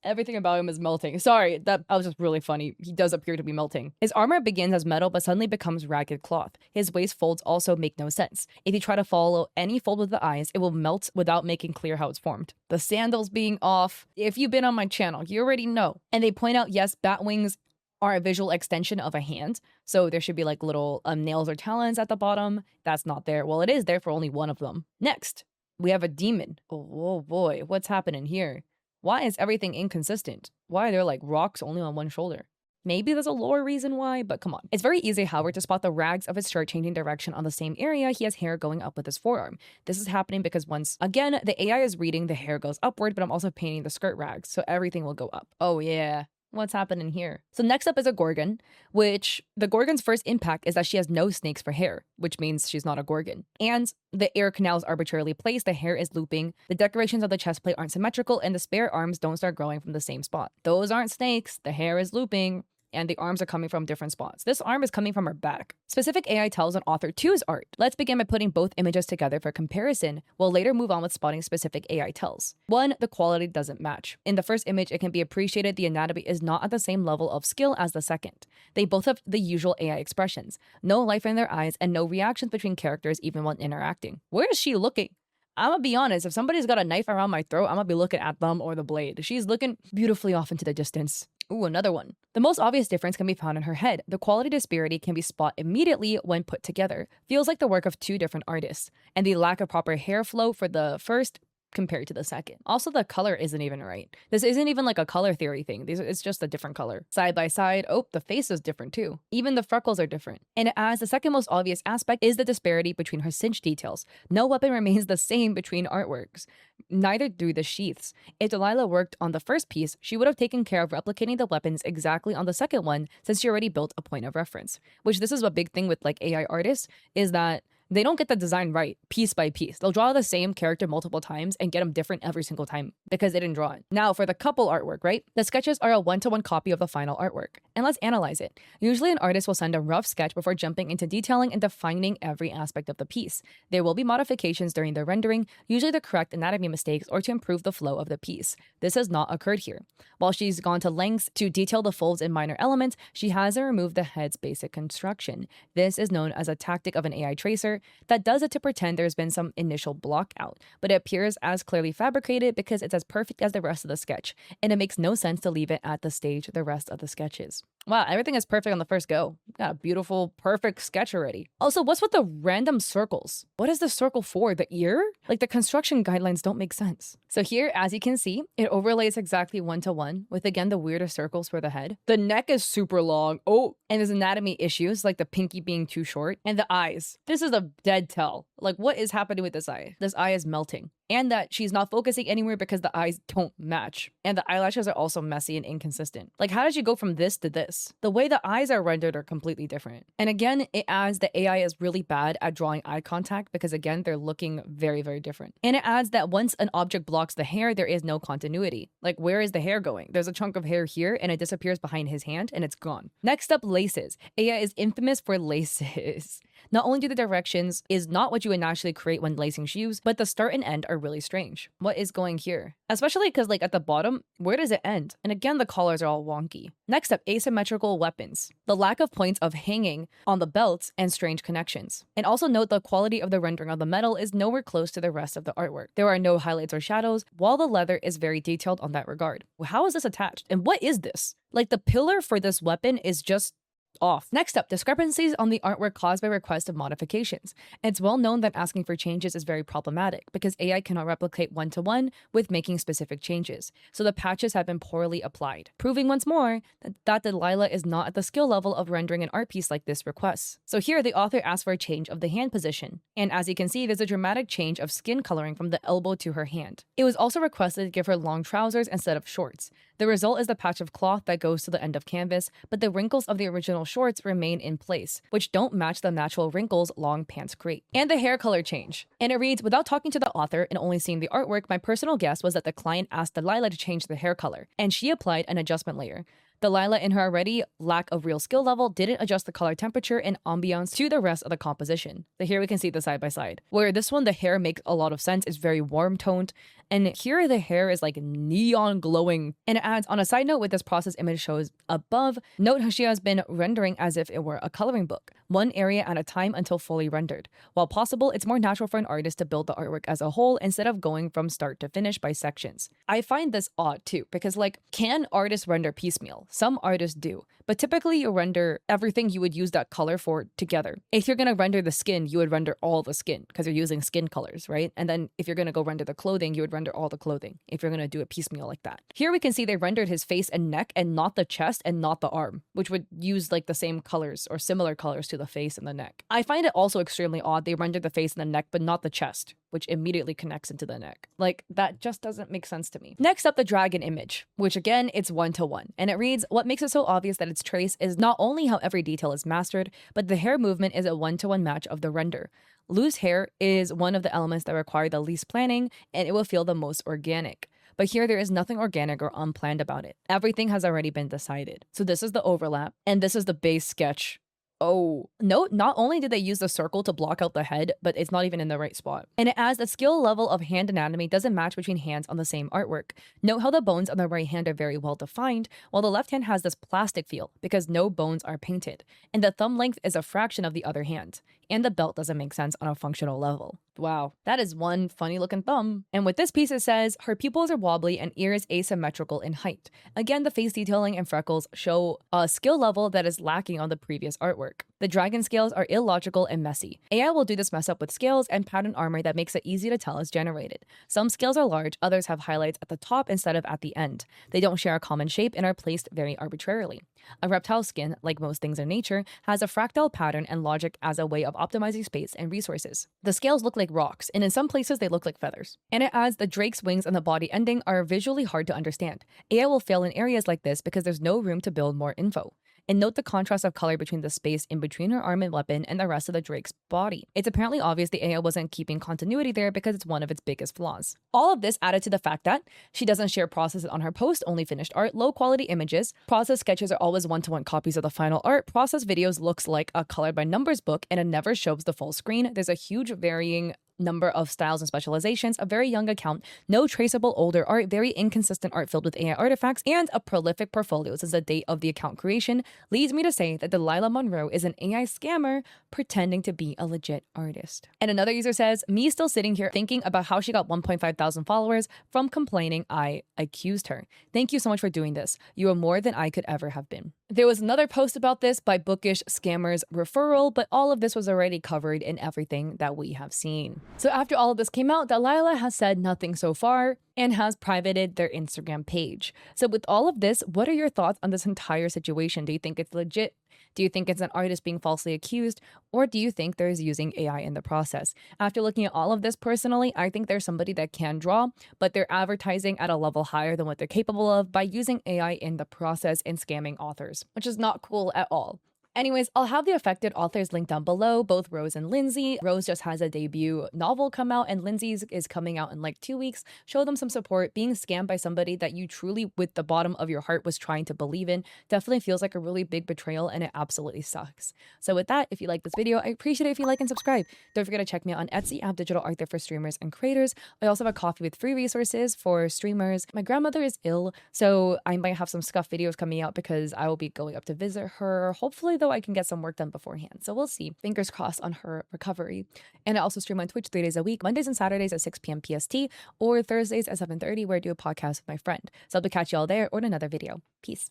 Everything about him is melting. Sorry, that was just really funny. He does appear to be melting. His armor begins as metal but suddenly becomes ragged cloth. His waist folds also make no sense. If you try to follow any fold with the eyes, it will melt without making clear how it's formed. The sandals being off. If you've been on my channel, you already know. And they point out, yes, bat wings are a visual extension of a hand. So there should be like little nails or talons at the bottom. That's not there. Well, it is there for only one of them. Next, we have a demon. Oh boy, what's happening here? Why is everything inconsistent? Why are there like rocks only on one shoulder? Maybe there's a lore reason why, but come on. It's very easy, however, to spot the rags of his shirt changing direction on the same area. He has hair going up with his forearm. This is happening because once again, the AI is reading the hair goes upward, but I'm also painting the skirt rags, so everything will go up. Oh yeah. What's happening here? So next up is a Gorgon, which the Gorgon's first impact is that she has no snakes for hair, which means she's not a Gorgon. And the ear canal is arbitrarily placed, the hair is looping, the decorations of the chest plate aren't symmetrical, and the spare arms don't start growing from the same spot. Those aren't snakes, the hair is looping, and the arms are coming from different spots. This arm is coming from her back. Specific AI tells an author two's art. Let's begin by putting both images together for comparison. We'll later move on with spotting specific AI tells. 1, the quality doesn't match. In the first image, it can be appreciated the anatomy is not at the same level of skill as the second. They both have the usual AI expressions. No life in their eyes and no reactions between characters even when interacting. Where is she looking? I'm gonna be honest, if somebody's got a knife around my throat, I'm gonna be looking at them or the blade. She's looking beautifully off into the distance. Ooh, another one. The most obvious difference can be found in her head. The quality disparity can be spot immediately when put together. Feels like the work of 2 different artists. And the lack of proper hair flow for the first compared to the second. Also, the color isn't even right. This isn't even like a color theory thing. It's just a different color. Side by side, oh, the face is different too. Even the freckles are different. And as the second most obvious aspect is the disparity between her cinch details. No weapon remains the same between artworks. Neither do the sheaths. If Delilah worked on the first piece, she would have taken care of replicating the weapons exactly on the second one since she already built a point of reference. Which this is a big thing with like AI artists, is that they don't get the design right piece by piece. They'll draw the same character multiple times and get them different every single time because they didn't draw it. Now for the couple artwork, right? The sketches are a 1-to-1 copy of the final artwork. And let's analyze it. Usually an artist will send a rough sketch before jumping into detailing and defining every aspect of the piece. There will be modifications during the rendering, usually to correct anatomy mistakes or to improve the flow of the piece. This has not occurred here. While she's gone to lengths to detail the folds and minor elements, she hasn't removed the head's basic construction. This is known as a tactic of an AI tracer that does it to pretend there's been some initial block out, but it appears as clearly fabricated because it's as perfect as the rest of the sketch, and it makes no sense to leave it at the stage the rest of the sketch is. Wow, everything is perfect on the first go. Got a beautiful, perfect sketch already. Also, what's with the random circles? What is the circle for? The ear? Like the construction guidelines don't make sense. So here, as you can see, it overlays exactly 1-to-1 with again the weirder circles for the head. The neck is super long. Oh, and there's anatomy issues like the pinky being too short and the eyes. This is a dead tell. Like what is happening with this eye? This eye is melting. And that she's not focusing anywhere because the eyes don't match. And the eyelashes are also messy and inconsistent. Like how did you go from this to this? The way the eyes are rendered are completely different. And again, it adds the AI is really bad at drawing eye contact because again, they're looking very, very different. And it adds that once an object blocks the hair, there is no continuity. Like where is the hair going? There's a chunk of hair here and it disappears behind his hand and it's gone. Next up, laces. AI is infamous for laces. Not only do the directions is not what you would naturally create when lacing shoes, but the start and end are really strange. What is going here? Especially because like at the bottom, where does it end? And again, the collars are all wonky. Next up, asymmetrical weapons. The lack of points of hanging on the belts and strange connections. And also note the quality of the rendering of the metal is nowhere close to the rest of the artwork. There are no highlights or shadows, while the leather is very detailed on that regard. How is this attached? And what is this? Like the pillar for this weapon is just off. Next up, discrepancies on the artwork caused by request of modifications. It's well known that asking for changes is very problematic because AI cannot replicate one-to-one with making specific changes, so the patches have been poorly applied, proving once more that Delilah is not at the skill level of rendering an art piece like this requests. So here, the author asked for a change of the hand position, and as you can see, there's a dramatic change of skin coloring from the elbow to her hand. It was also requested to give her long trousers instead of shorts. The result is the patch of cloth that goes to the end of canvas, but the wrinkles of the original shorts remain in place, which don't match the natural wrinkles long pants create. And the hair color change. And it reads, without talking to the author and only seeing the artwork, my personal guess was that the client asked Delilah to change the hair color, and she applied an adjustment layer. Delilah, in her already lack of real skill level, didn't adjust the color temperature and ambiance to the rest of the composition. So here we can see the side by side. Where this one, the hair makes a lot of sense, it's very warm toned, and here the hair is like neon glowing. And it adds, on a side note with this process image shows above, note how she has been rendering as if it were a coloring book, one area at a time until fully rendered. While possible, it's more natural for an artist to build the artwork as a whole instead of going from start to finish by sections. I find this odd too, because like, can artists render piecemeal? Some artists do, but typically you render everything you would use that color for together. If you're gonna render the skin, you would render all the skin because you're using skin colors, right? And then if you're gonna go render the clothing, you would render all the clothing if you're gonna do it piecemeal like that. Here we can see they rendered his face and neck and not the chest and not the arm, which would use like the same colors or similar colors to the face and the neck. I find it also extremely odd they rendered the face and the neck but not the chest, which immediately connects into the neck. Like, that just doesn't make sense to me. Next up, the dragon image, which again, it's one-to-one. And it reads, what makes it so obvious that it's Trace is not only how every detail is mastered, but the hair movement is a one-to-one match of the render. Loose hair is one of the elements that require the least planning, and it will feel the most organic. But here there is nothing organic or unplanned about it. Everything has already been decided. So this is the overlap, and this is the base sketch. Oh, note, not only did they use the circle to block out the head, but it's not even in the right spot. And it adds the skill level of hand anatomy doesn't match between hands on the same artwork. Note how the bones on the right hand are very well defined, while the left hand has this plastic feel because no bones are painted. And the thumb length is a fraction of the other hand. And the belt doesn't make sense on a functional level. Wow, that is one funny looking thumb. And with this piece it says, her pupils are wobbly and ears asymmetrical in height. Again, the face detailing and freckles show a skill level that is lacking on the previous artwork. The dragon scales are illogical and messy. AI will do this mess up with scales and pattern armor that makes it easy to tell is generated. Some scales are large, others have highlights at the top instead of at the end. They don't share a common shape and are placed very arbitrarily. A reptile skin, like most things in nature, has a fractal pattern and logic as a way of optimizing space and resources. The scales look like rocks, and in some places they look like feathers. And it adds the drake's wings and the body ending are visually hard to understand. AI will fail in areas like this because there's no room to build more info. And note the contrast of color between the space in between her arm and weapon and the rest of the drake's body. It's apparently obvious the AI wasn't keeping continuity there because it's one of its biggest flaws. All of this added to the fact that she doesn't share processes on her post, only finished art, low quality images. Process sketches are always one-to-one copies of the final art. Process videos looks like a colored by numbers book and it never shows the full screen. There's a huge varying number of styles and specializations, a very young account, no traceable older art, very inconsistent art filled with AI artifacts, and a prolific portfolio since the date of the account creation leads me to say that Delilah Monroe is an AI scammer pretending to be a legit artist. And another user says, me still sitting here thinking about how she got 1,500 followers from complaining I accused her. Thank you so much for doing this. You are more than I could ever have been. There was another post about this by Bookish Scammers Referral, but all of this was already covered in everything that we have seen. So after all of this came out, Delilah has said nothing so far and has privated their Instagram page. So with all of this, what are your thoughts on this entire situation? Do you think it's legit? Do you think it's an artist being falsely accused? Or do you think there's using AI in the process? After looking at all of this personally, I think there's somebody that can draw, but they're advertising at a level higher than what they're capable of by using AI in the process and scamming authors, which is not cool at all. Anyways, I'll have the affected authors linked down below, both Rose and Lindsay. Rose just has a debut novel come out and Lindsay's is coming out in like 2 weeks. Show them some support. Being scammed by somebody that you truly, with the bottom of your heart, was trying to believe in definitely feels like a really big betrayal and it absolutely sucks. So with that, if you like this video, I appreciate it if you like and subscribe. Don't forget to check me out on Etsy. I have digital art there for streamers and creators. I also have a coffee with free resources for streamers. My grandmother is ill, so I might have some scuff videos coming out because I will be going up to visit her. Hopefully, though, I can get some work done beforehand. So we'll see. Fingers crossed on her recovery. And I also stream on Twitch 3 days a week, Mondays and Saturdays at 6 p.m. PST, or Thursdays at 7:30, where I do a podcast with my friend. So I'll be catch you all there or in another video. Peace.